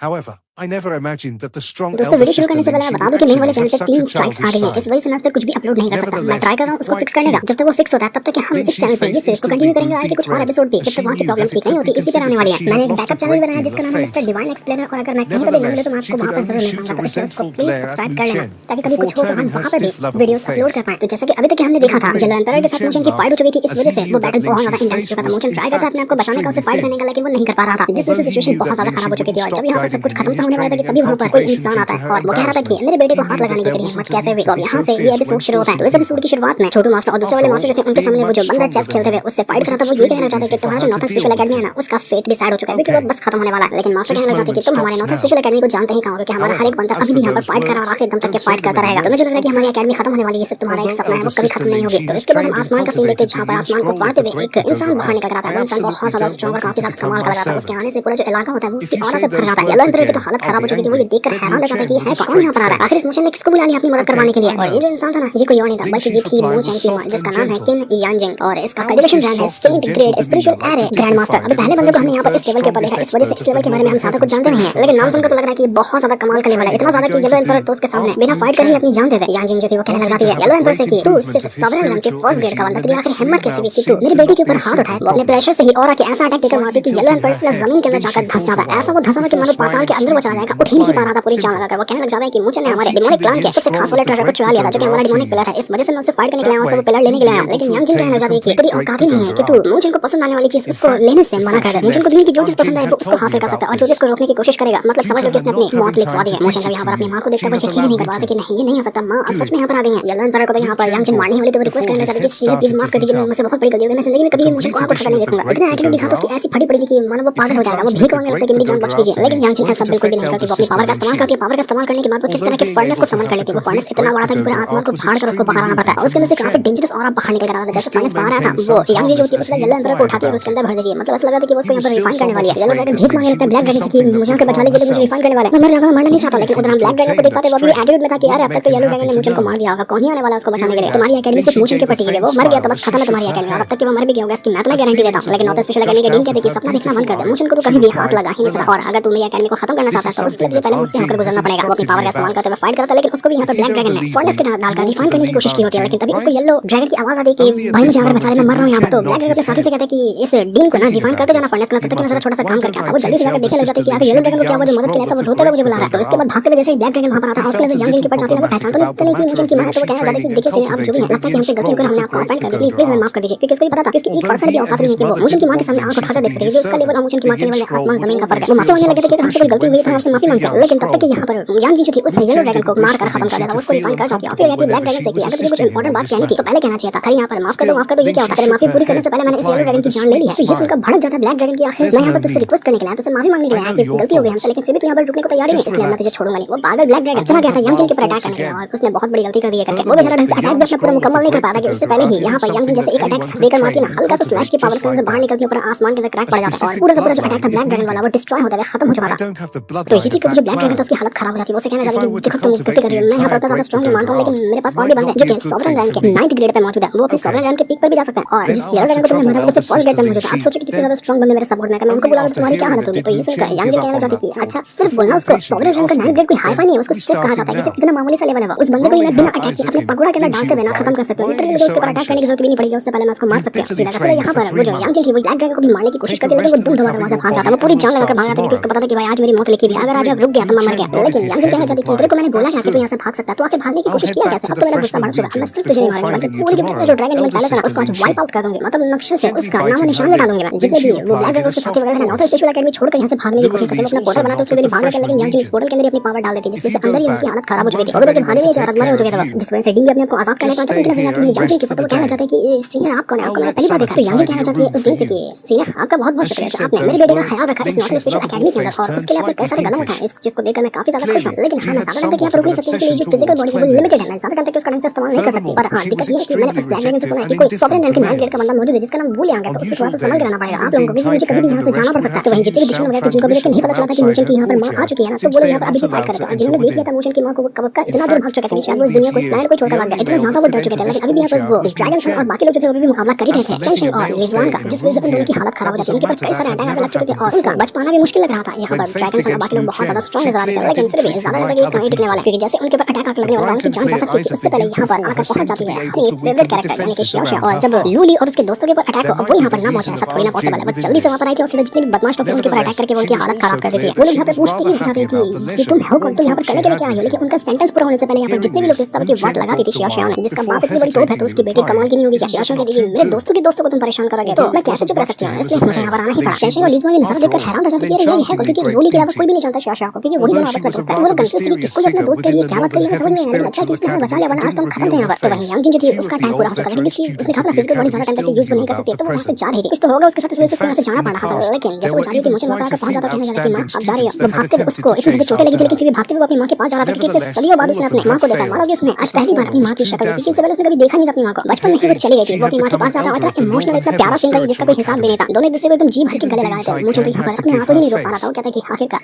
However, I never imagined that the strong दोस्तों elder video शुरू sister करने से पहले Lingxi मैं बता would दूं कि main वाले actually चैनल have पे such a 3 स्ट्राइक्स आ childish गई है। इस side. वजह से मैं उस पर कुछ भी अपलोड नहीं कर सकता। मैं ट्राई कर रहा हूं उसको फिक्स करने का। जब तक वो फिक्स होता है तब तक हम इस चैनल पे इस को कंटिन्यू करेंगे आगे कुछ और एपिसोड पे, जब तक वहां की प्रॉब्लम ठीक नहीं होती। इसी पर आने वाली है। मैंने एक बैकअप चैनल बनाया जिसका नाम है मिस्टर डिवाइन एक्सप्लेनर, और अगर मैं कहीं पे भी नहीं मिले तो मैं आपको वहां पर जरूर मिल जाऊंगा। तो इसलिए उसको प्लीज सब्सक्राइब कर लेना ताकि कभी कुछ हो तो हम वहां पर भी वीडियोस अपलोड कर पाएं। तो जैसा कि अभी तक हमने देखा था, येलो एम्पायर के साथ मोशन की फाइट हो चुकी थी। इस वजह से वो बैटल बहुत ज्यादा इंटेंस हो चुका था। मोशन ट्राई करता अपने आप को बचाने का, उसे फाइट करने का, लेकिन वो नहीं कर पा रहा था, जिस वजह से सिचुएशन बहुत ज्यादा खराब हो चुकी थी। और जब यहाँ पर सब कुछ खत्म सा होने वाला था कि तभी वहां पर कोई इंसान आता है और वो कह रहा था कि मेरे बेटे को हाथ लगाने की तेरी हिम्मत कैसे हुई। तो अब यहाँ से ये एपिसोड शुरू होता है। तो इस एपिसोड की शुरुआत में छोटू मास्टर और दूसरे वाले मास्टर जो थे उनके सामने वो जो बंदा चेस खेलते हुए उससे फाइट कर रहा था, वो ये कहना चाहते कि तुम्हारा जो नॉर्थन स्पेशल एकेडमी है ना, उसका फेट डिसाइड हो चुका है, क्योंकि वो बस खत्म होने वाला है। लेकिन मास्टर कहना चाहते कि तुम हमारे नॉर्थन स्पेशल एकेडमी को जानते ही कहोगे कि हमारा हर एक बंदा अभी भी यहाँ पर फाइट कर रहा है और आखिरी दम तक के फाइट करता रहेगा। तो मुझे लग रहा है कि हमारी एकेडमी खत्म होने वाली है। सिर्फ तुम्हारा एक सपना है, वो कभी खत्म नहीं होगी। तो इसके बाद हम आसमान का सीन देखते हैं, जहाँ पर आसमान को फाड़ते हुए एक इंसान बाहर निकल रहा था। वो इंसान बहुत ज्यादा स्ट्रॉन्ग और काफी ज्यादा कमाल का लग रहा था। उसके आने से पूरा जो इलाका होता है वो उसकी ऑरा से भर जाता है। येलो एम्पायर की तो हालत खराब हो चुकी थी। वो ये देखकर हैरान हो जाता है कि है कौन यहाँ पर आ रहा है। आखिर इस मोशन ने किसको बुला लिया अपनी मदद करवाने के लिए। और ये जो इंसान था ना, ये कोई और नहीं था बल्कि ये थी मू चेंग की मां, जिसका नाम है किन यांजिंग, और इसका कल्टीवेशन रैंक है saint grade spiritual array grand master. अब पहले बंदे को हमने यहाँ पर इस लेवल के ऊपर देखा। इस वजह से इस लेवल के बारे में हम ज्यादा कुछ जानते नहीं है, लेकिन नाम सुनकर तो लग रहा है कि बहुत ज्यादा कमाल का लेवल है। इतना ज्यादा कि येलो एम्पायर तो उसके सामने बिना फाइट कर ही अपनी जान दे दे। यांजिंग जो थी वो कहने लग जाती है येलो एम्पायर से कि तू सिर्फ सॉवरेन रैंक के फर्स्ट ग्रेड का बंदा, तेरी आखिर हिम्मत कैसे हुई कि तू मेरी बेटी के ऊपर हाथ उठाए। वो अपने प्रेशर से ही ऑरा के ऐसा अटैक देकर मारती कि येलो एम्पायर सीधा जमीन के अंदर जाकर धंस जाता है। ऐसा वो धंसा कि मानो पाताल के अंदर वो चला जाएगा, उठ ही नहीं पा रहा था पूरी जान लगाकर। वो कहने लग जाता है कि मुझे ने हमारे डिमोनिक क्लान के सबसे खास वाले ट्रेजर को चुरा लिया था, जो कि हमारा डिमोनिक पिलर है। इस वजह से मैं उससे फाइट करने के लिए आया हूं, वो पिलर लेने के लिए आया। लेकिन यांजिंग कहने लग जाती है कि तेरी औकात ही नहीं है कि तू मुझे को पसंद आने वाली चीज उसको लेने से मना कर। मुझे को दुनिया की जो चीज पसंद है वो उसको हासिल कर सकता है, और जो जिसको रोकने की कोशिश करेगा मतलब समझ लो कि इसने अपनी मौत लिखवा दी है। मोशन जब यहाँ पर अपनी मां को देखता है वो यकीन ही नहीं कर पाता कि नहीं ये नहीं हो सकता, मां अब सच में यहाँ पर आ गई है। येलो एम्पायर को तो यहाँ पर यांजिंग मारने वाली, तो वो रिक्वेस्ट करने लग जाती है कि प्लीज माफ कर दीजिए, मुझसे बहुत बड़ी गलती हो गई, मैं जिंदगी में कभी भी मोशन को आंख उठाकर नहीं देखूंगा। इतना एटीट्यूड दिखा तो उसकी ऐसी फटी पड़ी थी कि मानो वो पागल हो जाएगा। वो भीख मांगने लगता है कि मेरी जान बच लीजिए, लेकिन यांजिंग ऐसा बिल्कुल भी नहीं करती। वो अपनी पावर का इस्तेमाल करती है। पावर का इस्तेमाल करने के बाद वो किस तरह के फर्नेस को समन कर लेती है। वो फर्नेस इतना बड़ा था कि पूरे आसमान को फाड़ कर उसको बाहर आना पड़ता है, और उसके अंदर से काफी डेंजरस ऑरा बाहर निकल रहा था। जैसे फर्नेस बाहर आया था, वो यांजिंग जो होती है उसने येलो एम्पायर को उठाती है और उसके अंदर भर देती है। मतलब ऐसा लगा था कि वो उसको यहाँ पर रिफाइन करने वाली है। येलो ड्रैगन भीख मांगने लगता है ब्लैक ड्रैगन से कि मुझे आके बचा लीजिए, मुझे रिफाइन करने वाला है। मैं मर जाऊंगा, मरना नहीं चाहता। लेकिन उधर हम ब्लैक ड्रैगन को देख पाते, वो भी एटीट्यूड में था कि यार अब तक तो येलो ड्रैगन ने मुझे को मार दिया होगा, कौन ही आने वाला है उसको बचाने के लिए। तुम्हारी एकेडमी सिर्फ मुझे के पटी है, वो मर गया तो बस खत्म है तुम्हारी एकेडमी। और अब तक कि वो मर भी गया होगा इसकी मैं तुम्हें गारंटी देता हूं। लेकिन नॉर्थ स्पेशल एकेडमी के डीन कहते कि सपना देखना बंद कर दे, मुझे को तो कभी भी हाथ लगा ही नहीं सकता। और अगर तुम मेरी एकेडमी को खत्म करना चाहता है तो उसके लिए पहले मुझसे होकर गुजरना पड़ेगा। वो अपनी पावर का इस्तेमाल करते हुए फाइट करता है, लेकिन उसको भी यहाँ पर ब्लैक ड्रैगन ने फर्नेस के डालकर रिफाइन करने की कोशिश की होती है। लेकिन तभी उसको येलो ड्रैगन की आवाज आती है कि भाई मुझे अगर बचा ले, मैं मर रहा हूं यहाँ पर। तो ब्लैक ड्रैगन अपने साथी से कहता है कि इस डीन को ना रिफाइन करते जाना फर्नेस का, तब तक मैं जरा छोटा सा काम करके आता। वो जल्दी से जाकर देखने लग जाते हैं कि आगे येलो ड्रैगन को क्या वो जो मदद के लिए वो रोते हुए मुझे बुला रहा है। तो इसके बाद भागते हुए जैसे ही ब्लैक ड्रैगन वहां पर आता है, उसके लिए यांजिंग के पास जाती है। वो पहचान तो नहीं कि मुझे की मां है, तो वो कहना चाहता है कि देखिए सिर्फ आप जो भी है लगता है कि हमसे गलती होकर हमने आपको ऑफेंड कर दी, प्लीज हमें माफ कर दीजिए। क्योंकि उसको पता था कि उसकी 1% भी औकात नहीं है कि वो मुझे की मां के सामने आंख उठाकर देख सके, क्योंकि उसका लेवल मुझे की मां के लेवल में आसमान जमीन का फर्क है। वो माफी मांगने लगे थे कि हमसे कोई गलती हुई तो हमसे माफी मांगते हैं। लेकिन तब तक कि यहाँ पर यांजिंग जो थी उसने येलो ड्रैगन को मार कर खत्म कर दिया था, उसको रिफाइन कर जाती है। फिर कहती है ब्लैक ड्रैगन से कि अगर तुझे कुछ इंपॉर्टेंट बात कहनी थी तो पहले कहना चाहिए था। अरे यहाँ पर माफ कर दो ये क्या होता है, माफी पूरी करने से पहले मैंने इस येलो ड्रैगन की जान ले ली है। तो ये सुनकर भड़क जाता है ब्लैक ड्रैगन की, आखिर मैं यहाँ पर तुझसे रिक्वेस्ट करने के लिए आया, तुझसे माफी मांगने के लिए आया कि गलती हो गई हमसे, लेकिन फिर भी तू यहाँ पर रुकने को तैयार ही नहीं, इसलिए मैं तुझे छोड़ूंगा नहीं। वो पागल ब्लैक ड्रैगन चला गया था यांजिंग के ऊपर अटैक करने के लिए, और उसने बहुत बड़ी गलती कर दी है करके वो बेचारा ढंग से अटैक भी अपना पूरा मुकम्मल नहीं कर पाता कि उससे पहले ही यहाँ पर यांजिंग जैसे एक अटैक देकर मारती ना, हल्का सा स्लैश की पावर से बाहर निकलती है, पूरा आसमान के अंदर क्रैक पड़ जाता है और पूरा का पूरा जो अटैक था ब्लैक ड्रैगन वाला वो डिस्ट्रॉय होता है, खत्म हो चुका था। तो ये थी कि जो ब्लैक ड्रैगन था उसकी हालत खराब हो जाती है। वो उसे कहना चाहती है देखो तुम गलती कर रही हो, मैं यहाँ पर ज्यादा स्ट्रांग मानता हूँ, लेकिन मेरे पास और भी बंदे हैं जो कि सॉवरेन रैंक के 9th ग्रेड पे मौजूद है, वो अपने सॉवरेन रैंक के पीक पर भी जा सकते हैं। और जिस येलो ड्रैगन को तुमने मारा वो सिर्फ फर्स्ट ग्रेड पे मौजूद है। आप सोचो कि कितने ज्यादा स्ट्रांग बंदे मेरे सपोर्ट में है, मैं उनको बुला तो तुम्हारी क्या हालत होगी। तो ये सुनकर यांग जिन कहना चाहती कि अच्छा सिर्फ बोलना उसको सॉवरेन रैंक का 9th ग्रेड कोई हाई फाई नहीं है, उसको सिर्फ कहा जाता है कि इतना मामूली सा लेवल है वो। उस बंदे को मैं बिना अटैक किए अपने पगोड़ा के अंदर डालते हुए ना खत्म कर सकते हो। लिटरली मुझे उसके ऊपर अटैक करने की जरूरत भी नहीं पड़ेगी, उससे पहले मैं उसको मार सकती हूं सीधा। वैसे यहाँ पर वो जो यांग जिन थी वो ब्लैक ड्रैगन को भी मारने की कोशिश करती है, लेकिन वो दुम धमाका वहां से भाग जाता है। वो पूरी जान लगाकर भाग जाता है क्योंकि उसको पता था कि भाई आज मेरी मौत लिखी हुई है, अगर आज मैं रुक गया तो मैं मर गया। लेकिन यांग जिन कहना चाहती कि तेरे को मैंने बोला था कि तू यहाँ से भाग सकता है, तो आखिर भागने की कोशिश किया कैसे। अब तो मेरा गुस्सा बढ़ चुका है, मैं सिर्फ तुझे नहीं मारूंगा बल्कि पूरी की पूरी जो ड्रैगन में पैलेस है उसको आज वाइप आउट कर दूंगी, मतलब नक्शे से उसका नामो निशान मिटा दूंगी मैं। जितने भी वो ब्लैक ड्रैगन उसके साथी वगैरह हैं नॉर्थ स्पेशल एकेडमी छोड़कर यहाँ से भागने की कोशिश करते हैं। वो अपना पोर्टल बनाते उसके जरिए भाग रहे थे, लेकिन यांग जिन इस पोर्टल के अंदर अपनी पावर डाल देती है जिसमें से अंदर ही उनकी हालत खराब हो चुकी थी। अभी तक भागे नहीं जा रहा हो चुके थे, जिस वजह से डीन भी अपने आप को आजाद करने पहुंचा। लेकिन यांग जिन की फोटो कहना चाहते हैं कि सीनियर आप कौन है, आपको मैंने पहली बार देखा। तो यांग जिन कहना चाहती है उस दिन से कि सीनियर आपका बहुत बहुत शुक्रिया, आपने मेरे बेटे का ख्याल रखा इस नॉर्थ स्पेशल एकेडमी के अंदर, और उसके लिए आपने कई सारे कदम उठाए। इस चीज को देखकर मैं काफी ज्यादा खुश हूं। लेकिन हाँ मैं ज्यादा टाइम तक यहाँ पर रुक नहीं सकती क्योंकि जो फिजिकल बॉडी है वो लिमिटेड है, मैं ज्यादा टाइम तक उसका ढंग से इस्तेमाल नहीं कर सकती। पर हाँ दिक्कत ये है कि मैंने उस ब्लैक ड्रैगन से सुना है कि कोई सॉवरेन रैंक के 9th ग्रेड का बंदा मौजूद है जिसका नाम भूल गया, तो उससे थोड़ा सा संभल के रहना पड़ेगा आप लोगों को, क्योंकि मुझे कभी भी यहाँ से जाना पड़ सकता है। तो वहीं जितने भी दुश्मन वगैरह जिनको अभी तक नहीं पता चला था कि मूचन की यहाँ पर माँ आ चुकी है ना, तो वो लोग यहाँ पर अभी भी फाइट कर रहे थे। जिन्होंने देख लिया था मूचन की माँ को वो कब का इतना दूर भाग चुके थे, शायद वो इस दुनिया को इस प्लैनेट को छोड़कर भाग गए, इतना ज्यादा वो डर चुके थे। लेकिन अभी भी यहाँ पर वो ड्रैगन सन और बाकी लोग जो थे वो भी मुकाबला कर ही रहे थे चेंशिंग और लिजुआन का, जिस वजह से उन दोनों की हालत खराब हो जाती है। उनके ऊपर कई सारे अटैक आगे लग चुके थे और उनका बच पाना भी मुश्किल लग रहा था। यहाँ पर ड्रैगन सन और बाकी लोग बहुत ज्यादा स्ट्रांग नजर आ रहे थे, लेकिन फिर भी ज्यादा तक ये कहीं टिकने वाला है, क्योंकि जैसे उनके ऊपर अटैक आके लगने वाला उनकी जान जा सकती थी। उससे पहले यहाँ पर आकर पहुंच जाती है अपनी फेवरेट कैरेक्टर यानी कि xiao, और जब लूली और उसके दोस्तों के ऊपर अटैक हो वो यहाँ पर ना पहुंचे, ऐसा थोड़ी ना पॉसिबल है। वो जल्दी से वहां पर आई थी और सीधे जितने भी बदमाश लोग थे उनके ऊपर अटैक करके उनकी हालत खराब कर देती है। वो लोग यहाँ पे पूछते ही चाहते हैं कि तुम हो कौन, तुम यहाँ पर करने के लिए क्या आई हो। लेकिन उनका सेंटेंस पूरा होने से पहले यहाँ पर जितने भी लोग थे सबकी वाट लगाती थी xiao ने, जिसका बाप इतनी बड़ी तोप है तो उसकी बेटी कमाल की नहीं होगी क्या। xiao कहती है मेरे दोस्तों के दोस्तों को तुम परेशान करोगे तो मैं कैसे चुप रह सकती हूँ, इसलिए मुझे यहाँ पर आना ही पड़ा। चेंशिंग और लिजुआन नजर देखकर हैरान हो जाती है कि ये है क्योंकि लूली के अलावा कोई भी नहीं जानता xiao को, क्योंकि वही दोनों आपस में दोस्त हैं। वो लोग कंफ्यूज थे कि किसको अपने दोस्त के लिए क्या बात करी है, समझ में नहीं आ रहा। अच्छा कि इसने हमें बचा लिया वरना आज तो हम खत्म थे यहाँ पर। तो वहीं यांग जिन जो थी उसका टाइम पूरा हो चुका था क्योंकि उसने कहा था फिजिकल बॉडी ज्यादा टाइम तक यूज नहीं कर सकती, तो वो वहां से जा रही थी। कुछ तो होगा उसके साथ, इस वजह से उसको यहाँ से जाना पड़ रहा था। लेकिन जैसे वो जा रही थी मूचन वहां पर आकर पहुंच जाता, कहने लगा कि माँ आप जा रही है। वो भागते हुए उसको इतनी ज्यादा चोटें लगी थी, लेकिन फिर भी भागते हुए अपनी माँ के पास जा रहा था क्योंकि इतने सदियों बाद उसने अपनी माँ को देखा। मानो कि उसने आज पहली बार अपनी माँ की शक्ल देखी, इससे पहले उसने कभी देखा नहीं था अपनी माँ को। बचपन में ही वो चली गई थी, वो अपनी माँ के पास जाता और इतना इमोशनल इतना प्यारा सीन था जिसका कोई हिसाब भी नहीं था। दोनों एक दूसरे को एकदम जी भर के गले लगाए थे। मूचन तो यहाँ पर अपने आंसू ही नहीं रोक पा रहा था। वो कहता है कि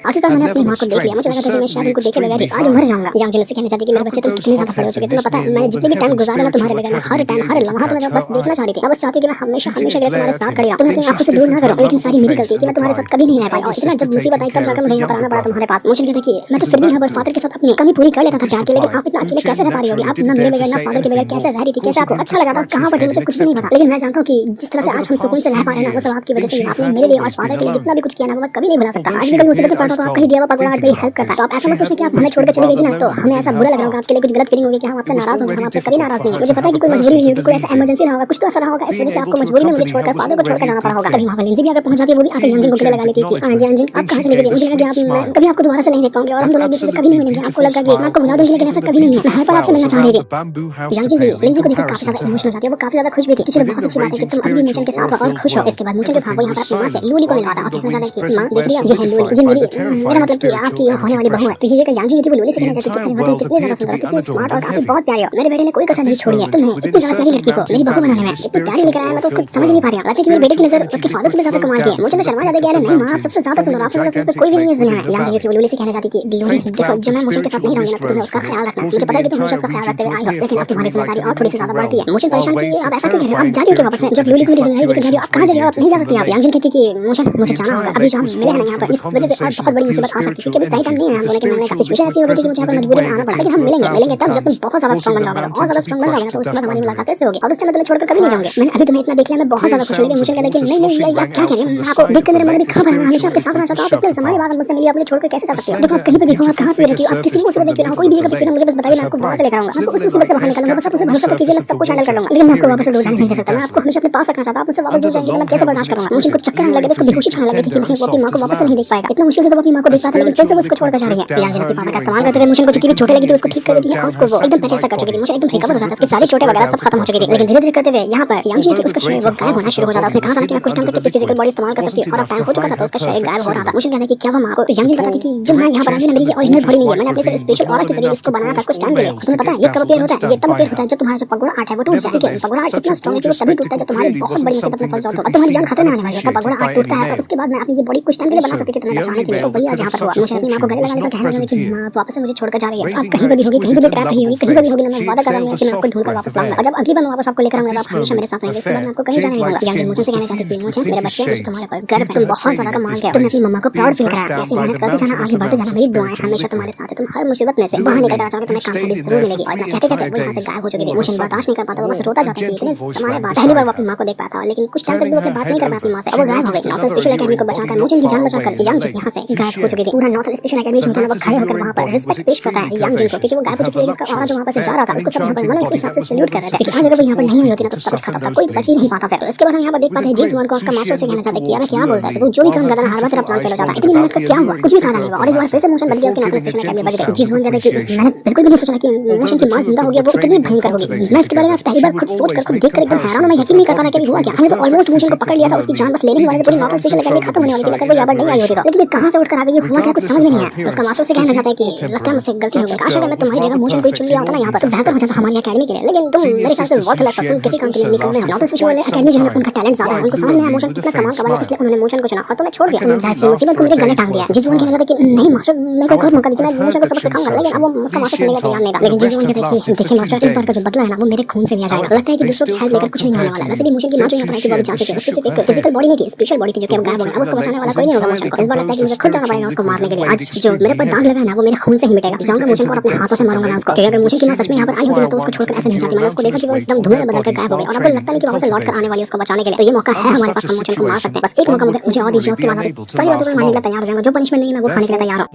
आखिरकार मैंने अपनी माँ को देख लिया, मुझे लगा था कि मैं शायद उनको देखे बगैर ही आज मर जाऊंगा। यांग जिन से कहना चाहती कि मेरे बच्चे तुम कितने ज्यादा बड़े हो चुके, तुम्हें पता है मैंने जितने भी टाइम गुजारा ना तुम्हारे बगैर, हर टाइम हर लम्हा तुम्हें बस देखना चाह रही थी। मैं बस चाहती कि मैं हमेशा हमेशा के लिए तुम्हारे साथ खड़ी रहूं, तुम्हें अपनी आंखों से दूर ना करो। लेकिन सारी मेरी गलती है कि मैं तुम्हारे साथ कभी नहीं रह पाई और इतना जब मुसीबत आई तब जाकर मुझे यहाँ पर आना पड़ा तुम्हारे पास। मूचन कहता है कि मैं तो फिर भी यहाँ पर फादर के साथ अपनी कमी पूरी कर लेता था प्यार की, लेकिन आप इतना अकेले कैसे रह पा रही होगी, आप ना मेरे बगैर ना फादर के बगैर कैसे रह रही थी, कैसे आपको अच्छा लगा था, कहाँ पर थे मुझे कुछ भी नहीं पता। लेकिन मैं जानता हूँ कि जिस तरह से आज हम सुकून से रह पा रहे हैं ना वो सब आपकी वजह से। आपने मेरे लिए और फादर के लिए जितना भी कुछ किया ना वो मैं कभी नहीं भुला सकता। आज भी कभी मुसीबत में पड़ता तो आपका ही दिया हुआ पगोड़ा आज मेरी हेल्प करता। तो आप ऐसा मत सोचें कि आप हमें छोड़कर चली गई थी ना तो हमें ऐसा बुरा लग रहा होगा, आपके लिए कुछ गलत फीलिंग होगी कि हम आपसे नाराज होंगे। हम आपसे कभी नाराज नहीं है। मुझे पता है कि कोई मजबूरी नहीं होगी, कोई ऐसा इमरजेंसी रहा होगा, कुछ तो ऐसा रहा होगा, इस वजह से आपको मजबूरी में मुझे छोड़कर फादर को छोड़कर जाना पड़ा होगा। कभी वहाँ पर लिंजी भी अगर पहुंच जाती है वो भी आकर यांग जिन को गले लगा लेती है कि यांग जिन आप कहाँ चली गई। मुझे लगा कि आप कभी आपको दोबारा से नहीं देख पाऊंगे और हम दोनों एक दूसरे से कभी नहीं मिलेंगे। आपको लगा कि मैं आपको भुला दूंगी, लेकिन ऐसा कभी नहीं है। मैं हर पल आपसे मिलना चाह रही थी। यांग जिन भी लिंजी को देखकर काफी ज्यादा इमोशनल हो जाती है, वो काफी ज्यादा खुश भी थी कि चलो बहुत अच्छी बात है कि तुम अभी मूचन के साथ हो और खुश हो। इसके बाद मूचन जो था वो यहाँ पर अपनी माँ से लूली को मिलवाता और कहना चाहता है कि माँ देख लिया ये है लूली, ये मेरा मतलब कि आपकी होने वाली बहू है। तो ये यांग जिन थी वो लूली से कहना चाहती है कि कितनी ज्यादा सुंदर, कितनी स्मार्ट और काफी बहुत प्यारी हो। मेरे बेटे ने कोई कसर नहीं छोड़ी है तुम्हें इतनी ज्यादा प्यारी लड़की को मेरी बहू बनाने में। इतनी प्यारी लेकर आया मैं तो उसको समझ नहीं पा रही हूँ। लगता है कि मेरे बेटे की नजर उसके फादर से भी ज्यादा कमाल की है। मुझे तो शर्मा जाता है कि नहीं माँ आप सबसे ज्यादा सुंदर, आपसे ज्यादा सुंदर कोई भी नहीं है इस दुनिया में। यांग जिन थी वो लूली से कहना चाहती कि लूली देखो जब मैं मूचन के साथ नहीं रहूंगी ना तो तुम्हें उसका ख्याल रखना। मुझे पता है कि तुम हमेशा उसका ख्याल रखते हुए आई हो, लेकिन अब तुम्हारी जिम्मेदारी और थोड़ी सी ज्यादा बढ़ती है। मूचन परेशान की आप ऐसा क्यों कह रहे हो, आप जा रही हो क्या वापस से? जब लूली को मेरी जिम्मेदारी देकर जा रही हो आप कहाँ जा रही हो, आप नहीं जा सकती। आप यांग जिन कहती कि मूचन मुझे जाना होगा, अभी जो हम मिले हैं ना यहाँ पर इस वजह से और बहुत बड़ी मुसीबत आ सकती है क्योंकि सही टाइम नहीं है हम दोनों के मिलने का। सिचुएशन ऐसी हो गई थी कि मुझे यहाँ पर मजबूरी में आना पड़ा, लेकिन हम मिलेंगे तब जब तुम बहुत ज्यादा स्ट्रांग बन जाओगे और ज्यादा स्ट्रांग बन जाओगे तो उसके बाद हमारी मुलाकात ऐसे होगी और उसके बाद तुम्हें छोड़कर कभी नहीं जाऊंगे। मैंने अभी तुम्हें इतना देख लिया, मैं बहुत ज्यादा खुश हुई। लेकिन मुझे कहता है कि नहीं ये क्या कह रहे हैं, आपको देखकर मेरे मन में खबर है, हमेशा आपके साथ रहना चाहता हूं। आप इतने समानी बात मुझसे मिली, आप मुझे छोड़कर कैसे जा सकते हो? देखो आप कहीं पर भी हो, आप कहां पे रहती हो, आप किसी भी मुसीबत में क्यों ना हो, कोई भी जगह पे क्यों ना, मुझे बस बताइए, मैं आपको वहां से लेकर आऊंगा, आपको उस मुसीबत से बाहर निकालूंगा। बस आप मुझे भरोसा कीजिए, मैं सब कुछ हैंडल कर लूंगा। लेकिन मैं आपको वापस दूर जाने नहीं दे सकता, मैं आपको हमेशा अपने पास रखना चाहता हूं। आप मुझसे वापस दूर जाएंगे तो मैं कैसे बर्दाश्त करूंगा? मुझे कुछ चक्कर आने लगे तो उसको बेहोशी छाने लगी थी कि नहीं वो अपनी मां को वापस नहीं देख पाएगा। इतना मुश्किल से तो वो अपनी मां को देख पाता है, लेकिन फिर से वो उसको छोड़कर जा रही है। यांग जिन अपनी पावर का इस्तेमाल करते हुए मुझे को जितनी भी चोटें लगी थी उसको ठीक कर देती है और उसको वो एकदम पहले ऐसा कर चुकी थी। मुझे एकदम रिकवर हो जाता है, उसकी सारी चोटें वगैरह सब खत्म हो चुकी थी। लेकिन धीरे धीरे करते हुए यहाँ पर यांग जिन की उसका शरीर वो गायब होना शुरू हो जाता है। उसने कहा था कि मैं कुछ टाइम तक फिजिकल बॉडी इस्तेमाल कर सकती हूं और अब टाइम हो चुका था तो उसका शरीर गायब हो रहा था। मुझे कहना है कि क्या वो मां को यांग जिन बताती कि जो मैं यहाँ पर आई हूं मेरी ये ओरिजिनल बॉडी नहीं है, मैंने अपने से स्पेशल ऑरा के जरिए इसको बनाया था कुछ टाइम के लिए। तुम्हें पता है ये कब अपीयर होता है? ये तब अपीयर होता है जब तुम्हारा जो पगोड़ा आर्ट है वो टूट जाए। ठीक है, पगोड़ा आर्ट इतना स्ट्रांग है कि वो तभी टूटता है जब तुम्हारी बहुत बड़ी मुसीबत में फंस जाओ तो अब तुम्हारी जान खत्म होने वाली है। तब पगोड़ा आर्ट टूटता है और उसके बाद मैं अपनी ये बॉडी कुछ टाइम के लिए बना सकती थी तुम्हें बचाने के लिए। तो वही आज यहाँ पर हुआ। मुझे अपनी माँ को गले लगाने का कहना था कि माँ वापस से मुझे छोड़कर जा रही है। आप कहीं पर भी होगी, कहीं पर भी ट्रैप रही होगी, कहीं पर भी होगी ना, मैं वादा कर रहा हूँ कि मैं आपको ढूंढकर वापस लाऊंगा। और जब अगली बार मैं वापस आपको लेकर आऊंगा, आप हमेशा मेरे साथ रहेंगे। इसके बाद मैं आपको कहीं जाने नहीं दूंगा। यानी मुझे से कहना चाहती थी, मुझे मेरे बच्चे मुझे तुम्हारे पर गर्व है, तुम बहुत ज्यादा कमाल के हो। तुमने अपनी मम्मा को प्राउड फील कराया। ऐसी मेहनत करते जाना, आगे बढ़ते जाना, मेरी दुआएं हमेशा तुम्हारे साथ है। तुम हर मुसीबत में से बाहर निकल कर आओगे, तुम्हें कामयाबी जरूर मिलेगी। और कहते कहते वो यहाँ से गायब हो चुकी थी। मुझे बर्दाश्त नहीं कर पाता, वो बस रोता जाता कि इतने जमाने बाद पहली बार वो अपनी माँ को देख पाता, लेकिन कुछ टाइम तक भी वो बात नहीं कर पाया अपनी माँ से। वो गायब हो गई। नॉर्थन स्पेशल एकेडमी को बचाकर, मुझे की जान बचाकर यंग जिन यहाँ से गायब हो चुकी थी। पूरा नॉर्थन स्पेशल एकेडमी जो था वो खड़े होकर वहाँ पर रिस्पेक्ट पेश करता है यंग जिन को, क्योंकि वो गायब हो चुकी थी। उसका ऑरा जो वहाँ पर से जा रहा था, उसको सब यहाँ पर मतलब इस हिसाब से सैल्यूट कर रहे थे। लेकिन आज अगर वो यहाँ पर नहीं होती ना तो सब कुछ खत्म था, कोई बच ही नहीं पाता फिर। तो इसके बाद हम यहाँ पर देख पाते हैं जीस वन को उसका मास्टर से कहना चाहते कि यार क्या बोलता है, तो जो भी काम करता है हर बार तेरा प्लान फेल हो जाता है। इतनी मेहनत का क्या हुआ, कुछ भी फायदा नहीं हुआ। और इस बार फिर से मोशन बच गया उसके नॉर्थन स्पेशल एकेडमी बच गई। जीस वन कहते हैं कि मैंने बिल्कुल भी नहीं सोचा कि मोशन की माँ जिंदा होगी, वो इतनी भयंकर होगी। मैं इसके बारे में आज पहली बार खुद सोच कर खुद देख कर एकदम हैरान हूं। मैं यकीन नहीं कर पा रहा कि हुआ क्या। हमने तो ऑलमोस्ट मोशन को पकड़ लिया था, उसकी जान बस लेने ही वाले थे। पूरी नॉर्थन स्पेशल एकेडमी खत्म होने वाली थी, लगता है वो यहाँ पर नहीं आई होती। लेकिन कहां से उठकर आ गई, हुआ क्या, कुछ समझ में नहीं आया। उसका मास्टर से कहना चाहता है कि लगता है मुझसे गलती हो गई, काश अगर मैं तुम्हारी जगह मोशन कोई चुन लिया होता ना यहाँ पर, तो बेहतर हो जाता हमारी एकेडमी के लिए। लेकिन तुम मेरे ख्याल से वर्थलेस हो, तुम किसी काम के लिए निकल में हो। नॉर्थन स्पेशल एकेडमी जो है उनका टैलेंट ज्यादा है, उनको समझ में आया मोशन कितना कमाल का बना, इसलिए उन्होंने मोशन को चुना और तुम्हें छोड़ दिया। तुम जैसी मुसीबत को मेरे गले टांग दिया। जिस वन कहने लगा कि नहीं मास्टर मेरे को एक और मौका दीजिए, मैं मोशन को सबक सिखाऊंगा। लेकिन अब वो उसका मास्टर सुनने का तैयार नहीं था। लेकिन जिस वन कहता है कि देखिए मास्टर, इस बार का जो बदला है ना वो मेरे खून से लिया जाएगा। लगता है कि दूसरों की हेल्प लेकर कुछ नहीं होने वाला। वैसे भी मोशन की मां जो यहाँ पर आई थी वो अभी जा चुकी है। उसकी सिर्फ एक फिजिकल बॉडी नहीं थी, स्पिरिचुअल बॉडी थी जो कि अब गायब हो गई। अब उसको बचाने वाला कोई नहीं होगा मोशन को। इस बार लगता है कि मुझे खुद जाना पड़ेगा उसको मारने के लिए। आज जो मेरे पर दाग लगा है ना वो मेरे खून से ही मिटेगा। जाऊंगा मोशन को और अपने हाथों से मारूंगा ना उसको। अगर मोशन की मां सच में यहाँ पर आई होती ना तो उसको छोड़कर ऐसे नहीं जाती। मैंने उसको देखा कि वो एकदम धुएं में बदल कर गायब हो गई और अब लगता नहीं कि वापस से लौट कर आने वाली है उसको बचाने के लिए। तो ये मौका है हमारे पास, हम मोशन को मार सकते हैं। बस एक मौका मुझे और दीजिए, उसके बाद सारी बातों को मानने के लिए तैयार हो जाऊंगा। जो पनिशमेंट देंगे मैं वो खाने के लिए तैयार हूं।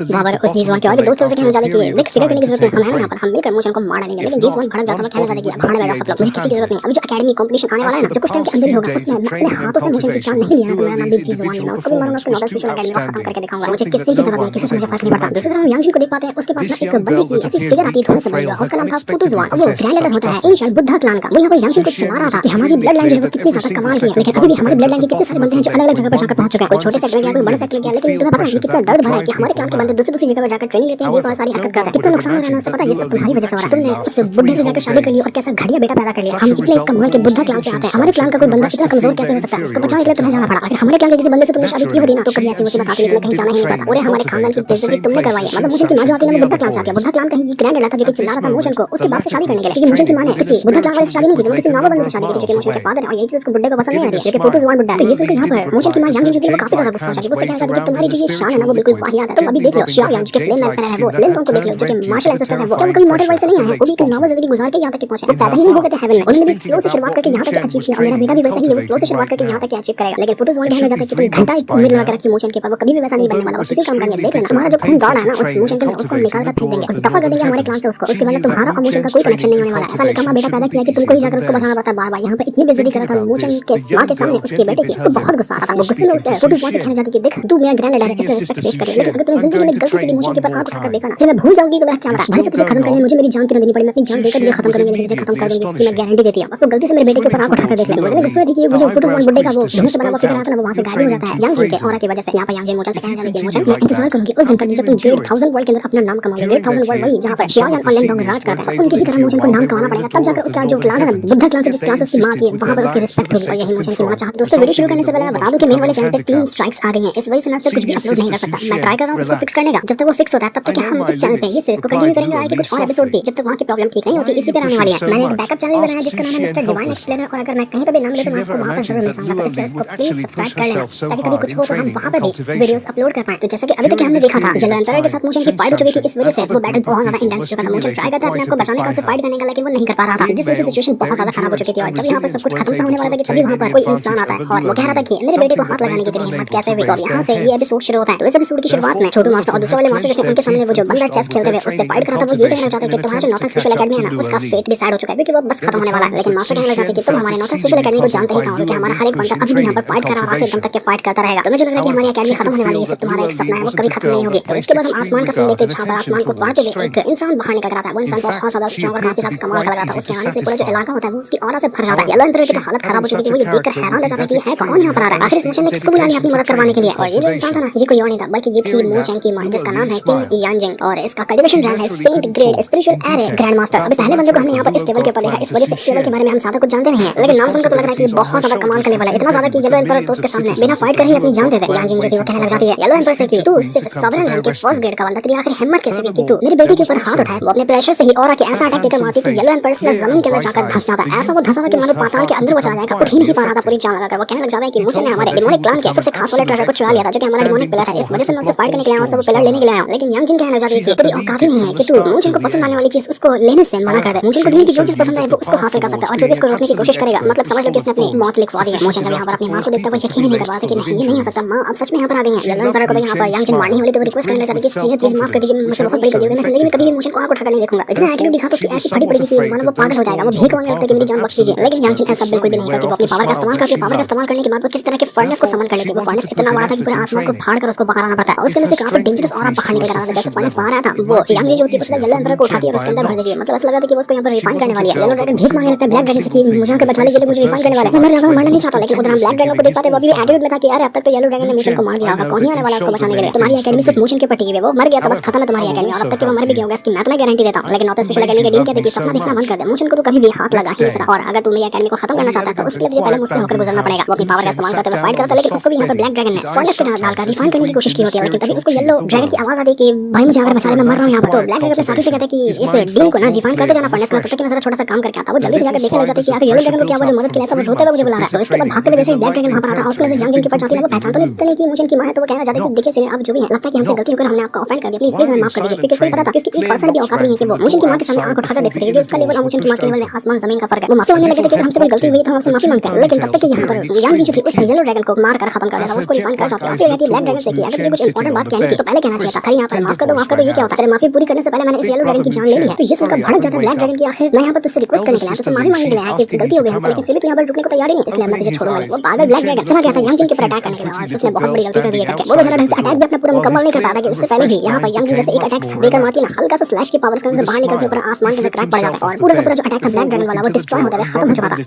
बाबर उस जीस वन के और भी दोस्तों से कहना चाहते कि देख फिकर करने की जरूरत नहीं, हम हैं यहाँ पर, हम मिलकर मोशन को मार डालेंगे। लेकिन जीस वन भड़क जाता है, कहने लगा कि भाड़ में सब लोग, मुझे किसी की जरूरत नहीं। अभी जो एकेडमी कंपटीशन आने वाला है ना, जो कुछ टाइम के अंदर ही होगा, उसमें मैं अपने हाथों से मोशन की जान नहीं लिया तो मेरा नाम भी जीस वन है। मैं उसको भी मारूंगा, उसको नॉर्थन स्पेशल एकेडमी को खत्म करके दिखाऊंगा। मुझे किसी की जरूरत नहीं, किसी से मुझे फर्क नहीं पड़ता। दूसरी तरफ हम यंग जिन को देख पाते हैं, उसके पास ना एक बंदे की ऐसी फिगर आती है थोड़े से बड़ी, उसका नाम था फुटुजवान। वो ग्रैंड लीडर होता है इन बुद्धा क्लान का। वो यहाँ पर यंग जिन को चला रहा था कि हमारी ब्लड लाइन जो है वो कितनी ज्यादा कमाल की है। लेकिन अभी भी हमारी ब्लड लाइन के कितने सारे बंदे हैं जो अलग अलग जगह पर जाकर पहुंच चुके हैं। कोई छोटे सेक्टर में गया, कोई बड़े सेक्टर में गया। लेकिन तुम्हें पता है ये कितना दर्द भरा है कि हमारे क्लान के बंदे दूसरी जगह पर जाकर ट्रेनिंग लेते हैं, ये बहुत सारी हरकत करते हैं। कितना नुकसान हो रहा है उससे पता है, ये सब तुम्हारी वजह से हो रहा है। तुमने उस बुड्ढे से जाकर शादी कर ली और कैसा घटिया बेटा पैदा कर लिया। हम कितने कमाल के बुद्धा क्लान से आते हैं, हमारे क्लान का कोई बंदा इतना कमजोर कैसे हो सकता है, उसको बचाने के लिए तुम्हें जाना पड़ा। अगर हमारे क्लान के किसी बंदे से तुमने शादी की होती ना तो कभी ऐसी मुसीबत आती लेकिन कहीं जाना ही नहीं पड़ता। और हमारे खानदान की बेइज्जती तुमने करवाई है। मतलब मोशन की मां जो आती है ना वो बुद्धा क्लान से आती है। बुद्धा क्लान का ही ग्रैंड लीडर था जो कि चिल्ला रहा था मोशन को उसके बाप से शादी करने के लिए। लेकिन मोशन की मां ने किसी बुद्धा क्लान वाले से शादी नहीं की, वो किसी नॉर्मल बंदे से शादी की जो कि मोशन के फादर है। और यही चीज उसको बुड्ढे को पसंद नहीं आ रही है, लेकिन फुटुजवान बुड्ढा है। तो ये सुनकर यहाँ पर मोशन की मां यंग जिन जो वो काफी ज्यादा गुस्सा हो जाती है। वो कहना चाहती है कि तुम्हारी जो ये शान है ना वो बिल्कुल वाहियात है। तुम अभी देख लो शियाओ यांग के फ्लेम मैन है वो, लिन तोंग को देख लो जो कि मार्शल एंसेस्टर है। वो क्या वो कभी मॉडर्न वर्ल्ड से नहीं आए हैं, वो भी एक नॉर्मल जिंदगी गुजार के यहाँ तक पहुंचे। वो पैदा ही नहीं हो गए थे हेवन में, उन्होंने भी स्लो से शुरुआत करके यहाँ तक अचीव किया। और मेरा बेटा भी वैसे ही है, वो स्लो से शुरुआत करके यहाँ तक अचीव करेगा। लेकिन फुटुजवान कहना चाहता है कि तुम घंटा उम्मीद लगा के रखी मोशन के ऊपर, वो कभी भी वैसा नहीं बनने वाला। वो किसी काम का नहीं, देख लेना तुम्हारा जो खून दौड़ है ना उस मोशन के अंदर, उसको निकाल कर फेंक देंगे और दफा कर देंगे हमारे क्लान से उसको। उसके बाद तुम्हारा और मोशन का कोई कनेक्शन नहीं होने वाला। ऐसा निकम्मा बेटा पैदा किया कि तुमको ही जाकर उसको बताना पड़ता है बार बार। यहाँ पर इतनी बेइज्जती कर रहा था मोशन के मां के सामने उसके बेटे की, उसको बहुत गुस्सा आ रहा था। वो गुस्से में उसे फुटुजवान से कहना चाहती कि देख तू मेरा ग्रैंड लीडर है, इसलिए रिस्पेक्ट पेश करिए। लेकिन अगर तूने जिंदगी में गलती से भी मोशन के ऊपर आंख उठाकर देखा ना फिर मैं भूल जाऊंगी तो मेरा क्या भाई से तुझे खत्म करने मुझे मेरी जान क्यों देनी पड़ी। मैं अपनी जान देकर तुझे खत्म करूंगी, लेकिन तुझे खत्म कर दूंगी, इसकी मैं गारंटी देती हूं। बस तो गलती से मेरे बेटे के ऊपर आंख उठाकर देख ले। मुझे गुस्से में थी कि मुझे फुटुजवान बुड्ढे का वो धुएं से बना हुआ फिगर आता है ना वो वहां से गायब हो जाता है यंग जिन के ऑरा की वजह से। यहाँ पर यंग जिन मोशन से कहना चाहती है कि मोशन मैं इंतजार करूंगी उस दिन का जब तुम ग्रेट 1000 वर्ल्ड के अंदर अपना नाम कमाओगे। ग्रेट 1000 वर्ल्ड वही जहां पर शियाओ यांग और लिन तोंग राज करते हैं। उनके ही तरह मोशन को नाम कमाना पड़ेगा, तब जाकर उसका जो क्लान है ना बुद्धा क्लान से जिस क्लान से उसकी मां की वहां पर उसकी रिस्पेक्ट होगी। और यही मोशन की मां चाहती है। दोस्तों वीडियो शुरू करने से पहले मैं बता दूं कि मेरे वाले चैनल पे 3 स्ट्राइक्स आ गई हैं, इस वजह से मैं उस पर कुछ भी अपलोड नहीं कर सकता। मैं ट्राई कर रहा हूं इसको फिक्स करने का। जब तक वो फिक्स होता है तब तक हम इस चैनल पे ये सीरीज को कंटिन्यू करेंगे आगे कुछ और एपिसोड भी, जब तक वहां की प्रॉब्लम ठीक नहीं होती इसी पर आने वाली है। मैंने एक बैकअप चैनल बनाया जिसका नाम है मिस्टर डिवाइन एक्सप्लेनर, और अगर मैं कहीं पे भी नाम ले तो मैं आपको वहां पर जरूर मिल जाऊंगा। तो इसलिए इसको प्लीज सब्सक्राइब कर लेना ताकि कभी कुछ हो तो हम वहां पर भी वीडियोस अपलोड कर पाएं। तो जैसा कि अभी तक हमने देखा था येलो एम्पायर के साथ मोशन की फाइट हो चुकी थी, इस वजह से वो बैटल बहुत ज्यादा इंटेंस चुका था। मोशन ट्राई करता है अपने आप को बचाने का, उसे फाइट करने का, लेकिन वो नहीं कर पा रहा था, जिस वजह से सिचुएशन बहुत ज्यादा खराब हो चुकी थी। और जब यहाँ पर सब कुछ खत्म सा होने वाला था कि तभी वहां पर कोई इंसान आता है और वो कह रहा था कि मेरे बेटे को हाथ लगाने की तेरी हिम्मत कैसे हुई। और यहाँ से ये एपिसोड शुरू होता है। तो इस एपिसोड की शुरुआत में छोटू मास्टर और दूसरे वाले मास्टर जो थे उनके सामने वो जो बंदा चेस खेलते हुए उससे फाइट कर रहा था, वो ये कहना चाहता है कि तुम्हारा जो नॉर्थन स्पेशल एकेडमी है ना उसका फेट डिसाइड हो चुका है, क्योंकि वो बस खत्म होने वाला है। लेकिन मास्टर कहना चाहते हैं कि तुम हमारे नॉर्थन स्पेशल एकेडमी को जानते ही कहो कि हमारा हर एक बंदा अभी भी यहाँ पर फाइट कर रहा है, आखिर दम तक के फाइट करता रहेगा। तुम्हें जो लग रहा है कि हमारी एकेडमी खत्म होने वाली है, सिर्फ तुम्हारा एक सपना है, वो कभी खत्म नहीं होगी। तो इसके बाद हम आसमान का सीन देखते हैं जहाँ पर आसमान को फाड़ते हुए एक इंसान बाहर निकल रहा था। वो इंसान बहुत ज्यादा स्ट्रांग और काफी ज्यादा कमाल का लग रहा था। उसके आने से पूरा जो इलाका होता है वो उसकी ऑरा से भर जाता है। येलो एम्पायर की हालत खराब हो चुकी थी, वो ये देखकर हैरान रह जाता है कि है कौन यहाँ पर आ रहा है। आखिर इस मोशन ने किसको बुला लिया अपनी मदद करवाने के लिए। और ये जो इंसान था ना ये कोई और नहीं था बल्कि ये थी मोशन की मां, जिसका नाम है किंग यांजिंग और इसका कल्टीवेशन रैंक है saint grade spiritual array grand master. अब पहले बंदे को हमने यहाँ पर इस लेवल के ऊपर देखा, इस वजह से इस लेवल के बारे में हम ज्यादा कुछ जानते नहीं हैं, लेकिन नाम सुनकर तो लग रहा है कि बहुत ज्यादा कमाल का लेवल है। इतना ज्यादा कि येलो एम्पायर तो उसके सामने बिना फाइट करे ही अपनी जान दे दे। यांजिंग जो थी वो कहने लग जाती है येलो एम्पर से कि तू सिर्फ सॉवरेन रैंक के फर्स्ट ग्रेड का बंदा, तेरी आखिर हिम्मत कैसे हुई कि तू मेरी बेटी के ऊपर हाथ उठाए। वो अपने प्रेशर से ही ऑरा के ऐसा अटैक देकर मारती कि येलो एम्पर सीधा जमीन के अंदर जाकर धंस जाता है। ऐसा वो धंसा था कि मानो पाताल के अंदर वो चला जाएगा, उठ ही नहीं पा रहा था पूरी जान लगाकर। वो कहने लग जाता है कि मुझे ने हमारे डिमोनिक क्लान के सबसे खास वाले ट्रेजर को चुरा लिया था, जो कि हमारा डिमोनिक पिलर है। इस वजह से मैं उससे फाइट करने के लिए आया हूं, सब पिलर लेने के लिए आया हूं। लेकिन यांग जिन कहने लग जाती है कि तेरी औकात ही नहीं है कि तू मुझे को पसंद आने वाली चीज उसको लेने से मना कर दे। मुझे को दुनिया की जो चीज पसंद है वो उसको हासिल कर सकता है, और जो भी इसको रोकने की कोशिश करेगा मतलब समझ लो कि इसने अपनी मौत लिखवा दी है। मुझे जब यहाँ पर अपनी मां को देखता है वो यकीन ही नहीं कर पाता कि नहीं ये नहीं हो सकता, मां अब सच में यहाँ पर आ गई है। येलो एम्पर को तो यहाँ पर यांग जिन मारने वाली, तो वो रिक्वेस्ट करने लग जाती है कि सीनियर प्लीज माफ कर दीजिए, मुझसे बहुत बड़ी गलती हो गई, मैं जिंदगी में कभी भी मुझे को आंख उठाकर नहीं देखूंगा। इतना एटीट्यूड दिखा तो उसकी ऐसी फटी पड़ेगी कि मानो वो पागल हो जाएगा, वो भीख मांगने लगता है कि मेरी जान बख्श दीजिए। लेकिन यांग जिन ऐसा बिल्कुल भी नहीं करती। वो अपनी पावर का इस्तेमाल करती है। पावर का इस्तेमाल करने के बाद वो किस तरह के फर्नेस को समन कर लेती है। वो फर्नेस इतना बड़ा था कि पूरे आसमान को फाड़ कर उसको बाहर आना पड़ता है, और उसके अंदर से काफी डेंजरस ऑरा बाहर निकल रहा था। जैसे फर्नेस बाहर आया था वो यांग जो होती है उसने येलो एम्पर को उठाती है और उसके अंदर भर देती है। मतलब ऐसा लगा था कि वो उसको यहाँ पर रिफाइन करने वाली है। येलो ड्रैगन भीख मांगने लगता है ब्लैक ड्रैगन से कि मुझे आके बचा लीजिए, मुझे रिफाइन करने वाला है। मैं मर जाऊंगा, मरना नहीं चाहता। लेकिन उधर हम ब्लैक ड्रैगन को देख पाते वो अभी एटीट्यूड में था कि यार अब तक तो येलो ड्रैगन ने मुझे को मार दिया होगा, कौन ही आने वाला है उसको बचाने के लिए। तुम्हारी एकेडमी सिर्फ मोशन के ऊपर टिकी हुई है, वो मर गया तो बस खत्म है तुम्हारी एकेडमी, और अब तक कि वो मर भी गया होगा इसकी मैं तुम्हें गारंटी देता हूं। लेकिन नॉर्थ स्पेशल एकेडमी के डीन कहते हैं कि सपना देखना बंद कर दे, मोशन को तो कभी भी हाथ लगा ही नहीं सकता, और अगर तू मेरी एकेडमी को खत्म करना चाहता है तो उसके लिए तुझे पहले मुझसे होकर गुजरना पड़ेगा। वो अपनी पावर का इस्तेमाल करते हुए फाइट करता है, लेकिन उसको भी यहाँ पर ब्लैक ड्रैगन ने फर्नेस के अंदर डालकर रिफाइन करने की कोशिश की होती है। लेकिन तभी उसको येलो ड्रैगन की आवाज आती है कि भाई मुझे अगर बचा ले, मैं मर रहा हूं यहाँ पर। तो ब्लैक ड्रैगन अपने साथी से कहता है कि इस डीन को ना रिफाइन करते जाना फर्नेस का, तब तक कि मैं जरा छोटा सा काम करके आता। वो जल्दी से जाकर देखने लग जाती है कि आखिर येलो ड्रैगन को क्या हुआ जो मदद के लिए सब रोते हुए मुझे बुला रहा है। तो इसके बाद भागते हुए जैसे ब्लैक ड्रैगन वहां पर आता है, उसके नजर यांग जिन के पास जाती है। वो पहचान तो नहीं कि मुझे की मां है, तो वो कहना चाहती है कि देखिए सीनियर आप जो भी है लगता है कि हमसे गलती होकर हमने आपको ऑफेंड कर दिया, प्लीज प्लीज हमें माफ कर दीजिए। क्योंकि उसको पता था कि उसकी 1% भी औकात नहीं है कि वो मुझे की मां के सामने आंख उठाकर देख सके, क्योंकि उसका लेवल और मुझे की मां के लेवल में आसमान जमीन का फर्क है। वो माफी मांगने लगे थे कि हमसे कोई गलती हुई तो हमसे माफी मांगते हैं। लेकिन तब तक कि यहाँ पर यांग जो थी उसने येलो ड्रैगन को मार कर खत्म कर दिया था, उसको रिफाइन कर चाहती है। फिर कहती है ब्लैक ड्रैगन से कि अगर तुझे कुछ इंपॉर्टेंट बात कहनी थी तो पहले कहना चाहिए था। अरे यहाँ पर माफ कर दो ये क्या होता है, तेरे माफी पूरी करने से पहले मैंने इस येलो ड्रैगन की जान ले ली है। तो ये सुनकर भड़क जाता है ब्लैक ड्रैगन की आखिर मैं यहाँ पर तुझसे रिक्वेस्ट करने के लिए तुझसे माफी मांगने के लिए आया कि गलती हो गई हमसे, लेकिन फिर भी तू यहाँ पर रुकने को तैयार ही नहीं, इसलिए मैं तुझे छोड़ूंगा नहीं। वो पागल ब्लैक ड्रैगन चला गया था यांग जिन के ऊपर अटैक करने के लिए, और उसने बहुत बड़ी गलती कर दी है। वो बेचारा ढंग से अटैक भी अपना पूरा मुकम्मल नहीं कर पाता कि उससे पहले ही यहाँ पर यांग जिन जैसे एक अटैक देकर मारती है ना, हल्का सा स्लैश की पावर से बाहर निकल के पूरा आसमान के अंदर क्रैक पड़ जाता है, और पूरा का पूरा जो अटैक था ब्लैक ड्रैगन वाला वो डिस्ट्रॉय होता है, खत्म हो चुका था।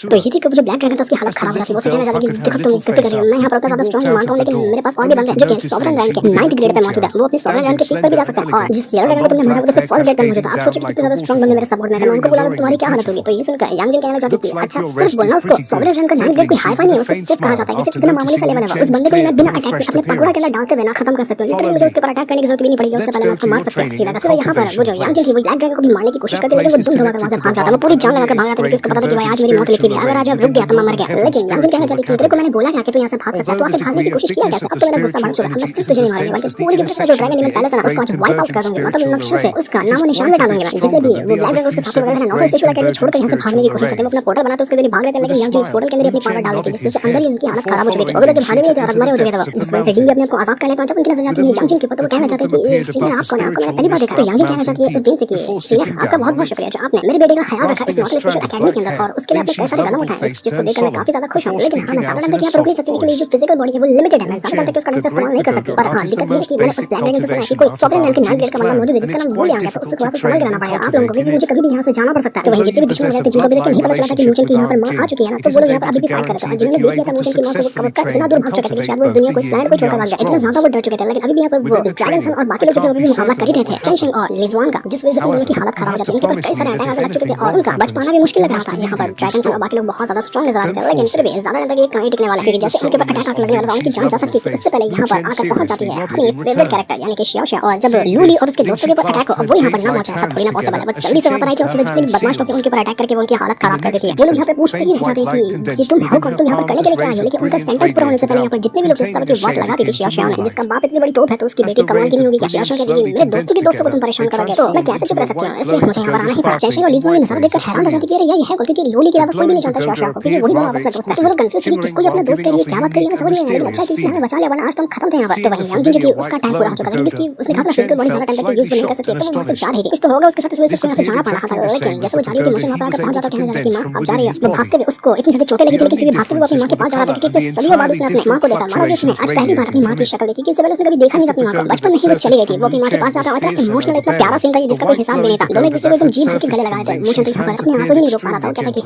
तो ये थी कि जो ब्लैक ड्रैगन था उसकी हालत खराब हो जाती है। वो कहना चाहता है कि देखो तुम गलती कर रही हो, मैं यहाँ पर उतना ज्यादा स्ट्रॉन्ग नहीं मानता हूँ, लेकिन मेरे पास और भी बंदे हैं जो कि सॉवरेन रैंक के 9th ग्रेड पे मौजूद है। वो अपनी सॉवरेन रैंक के पीक पर भी जा सकते हैं, और जिस येलो ड्रैगन को तुमने मारा वो सिर्फ फर्स्ट ग्रेड पे मौजूद था। आप सोचो कि कितने ज्यादा स्ट्रॉन्ग बंदे मेरे सपोर्ट में है, मैं उनको बुला लूं तो तुम्हारी क्या हालत होगी। तो ये सुनकर यांग जिन कहना चाहती है अच्छा सिर्फ बोलना उसको सॉवरेन रैंक का 9th ग्रेड कोई हाई फाई नहीं है, उसको सिर्फ कहा जाता है कि सिर्फ इतना मामूली सा लेवल है। उस बंदे को मैं बिना अटैक के अपने पगोड़ा के अंदर डालते हुए ना खत्म कर सकते हो। लिटरली मुझे उसके ऊपर अटैक करने की जरूरत भी नहीं पड़ेगी, उससे पहले मैं उसको मार सकता हूं सीधा का सीधा। यहाँ पर वो जो यांग जिन थी वो ब्लैक ड्रैगन को भी मारने की कोशिश करती है, लेकिन वो दुम धमाकर वहां से भाग जाता है। वो पूरी जान लगाकर भाग जाता है क्योंकि उसको पता था कि भाई आज मेरी मौत लिखी हुई है, अगर आज अब रुक गया तो मैं मर गया। लेकिन यांग जिन कहना चाहती है तेरे को मैंने बोला क्या कि तू यहाँ से भाग सकता है, तो आखिर भागने की कोशिश किया कैसे। अब तो मेरा गुस्सा बढ़ चुका है, मैं सिर्फ तुझे नहीं मारूंगी बल्कि पूरी की पूरी जो ड्रैगन निमन पैलेस है ना उसको आज वाइप आउट कर दूंगी, मतलब नक्शे से उसका नामो निशान मिटा दूंगी मैं। जितने भी वो ब्लैक ड्रैगन उसके साथ वगैरह है नॉर्थ स्पेशल एकेडमी छोड़कर यहाँ से भागने की कोशिश करते हैं। वो अपना पोर्टल बनाते उसके जरिए भाग रहे थे, लेकिन यांग जिन उस पोर्टल के अंदर अपनी पावर डाल देती है, जिसमें से अंदर ही उनकी हालत खराब हो चुकी थी। अभी तक भागे भी थे और मरे हो चुके थे, जिस वजह से डीन भी अपने को आजाद कर लेता है। जब उनकी नजर जाती है यांग जिन के ऊपर तो वो कहना चाहते हैं कि सीनियर आप कौन है, आपको मैंने पहली बार देखा। तो यांग जिन कहना चाहती है उस डीन से कि सीनियर आपका बहुत बहुत शुक्रिया जो आपने मेरे बेटे का ख्याल रखा इस नॉर्थ स्पेशल एकेडमी के अंदर, और उसके लिए आपने कई सारे कदम उठाए जिसको देखकर मैं काफी ज्यादा खुश हूं। लेकिन हाँ मैं ज्यादा टाइम तक यहाँ पर रुक नहीं सकती, क्योंकि मेरी जो फिजिकल बॉडी है वो लिमिटेड है, मैं ज्यादा टाइम तक उसका ढंग से इस्तेमाल नहीं कर सकती। और हाँ दिक्कत ये है कि मैंने उस ब्लैक ड्रैगन से सुना है कि कोई सॉवरेन रैंक के 9th ग्रेड का बंदा मौजूद है जिसका नाम भूल गया, तो उससे थोड़ा सा संभल के रहना पड़ेगा आप लोगों को, क्योंकि मुझे कभी भी यहाँ से जाना पड़ सकता है। तो वहीं जितने भी दुश्मन रहते जिनको भी देख के नहीं पता चला था कि मुझे की यहाँ पर मां आ चुकी है ना, तो वो लोग यहाँ पर अभी भी फाइट कर रहे थे। जिन्होंने देख लिया था मुझे की मौत को कब तक इतना दूर भाग चुके थे कि शायद वो इस दुनिया को इस प्लैनेट को छोड़कर भाग गए, इतना ज्यादा वो डर चुके थे। लेकिन अभी भी यहाँ पर वो ड्रैगन सन और बाकी लोग जो थे वो भी मुकाबला कर ही रहे थे चेंशिंग और लिजवान का, जिस वजह से उनकी हालत खराब हो जाती है। उनके ऊपर कई सारे अटैक आगे लग चुके थे और उनका बच पाना भी मुश्किल लग रहा था। यहाँ पर ड्रैगन सन और बाकी लोग बहुत ज्यादा स्ट्रॉन्ग नजर आ रहे थे, लेकिन फिर भी ज्यादा टाइम तक ये कहीं टिकने वाला है, क्योंकि जैसे उनके ऊपर अटैक लगने वाला था उनकी जान जा सकती थी। इससे पहले यहाँ पर आकर पहुंच जाती है अपनी फेवरेट कैरेक्टर यानी कि शिया, और जब लूली और उसके दोस्तों के ऊपर अटैक हो वो यहाँ पर ना पहुंचा, ऐसा थोड़ी ना पॉसिबल है। वो जल्दी से वहां पर आई थी और जितने भी बदमाश लोग थे उनके ऊपर अटैक करके उनकी हालत खराब कर देती है। वो लोग यहाँ पे पूछते ही रह जाते हैं कि तुम हो कौन, तुम यहाँ पर करने के लिए क्या आई हो। लेकिन उनका सेंटेंस पूरा होने से पहले यहाँ पर जितने भी लोग सब की वाट लगाती थी शिया ने, जिसका बाप इतनी बड़ी तोप है तो उसकी बेटी कमाल की नहीं होगी क्या। शिया कहती है मेरे दोस्तों के दोस्तों को तुम परेशान करोगे तो मैं कैसे चुप रह सकती हूँ, इसलिए मुझे यहाँ पर आना ही पड़ा। चेंशिंग और लिजवान नजर देखकर हैरान हो जाती है कि ये है क्योंकि लूली के अलावा कोई भी नहीं जानता शिया को, क्योंकि वही दोनों आपस में दोस्त हैं। वो लोग कंफ्यूज थे कि किसको ये अपना दोस्त करिए, क्या बात करिए, मैं समझ नहीं आ रही। अच्छा कि इसने हमें बचा लिया वरना आज तो हम खत्म थे यहाँ पर। तो वहीं यांग जिन की उसका टाइम पूरा हो चुका था, क्योंकि उसने कहा था फिजिकल बॉडी ज्यादा टाइम तक यूज नहीं कर सकती, तो वो वहां से जा रही थी। कुछ तो होगा उसके साथ, इस वजह से उसको यहाँ से जाना पड़ा था। लेकिन जैसे वो जा रही थी मुझे वहां पर आकर पहुंच जाता, कहने जाता कि मां आप जा रही है। वो भागते हुए उसको इतनी ज्यादा चोटें लगी थी, लेकिन फिर भी भागते हुए अपनी मां के पास जा रहा था, क्योंकि इतने सदियों बाद उसने अपनी मां को देखा। मानो कि उसने आज पहली बार अपनी मां की शक्ल देखी, इससे पहले उसने कभी देखा नहीं था अपनी मां को। बचपन में ही वो चली गई थी, वो अपनी मां के पास जाता था। इमोशनल इतना प्यारा सीन था जिसका कोई हिसाब भी नहीं था। दोनों एक दूसरे को एकदम जी भर के गले लगाए थे। मुझे तो यहाँ पर अपने आंसू ही नहीं रोक पा रहा था। कहता कि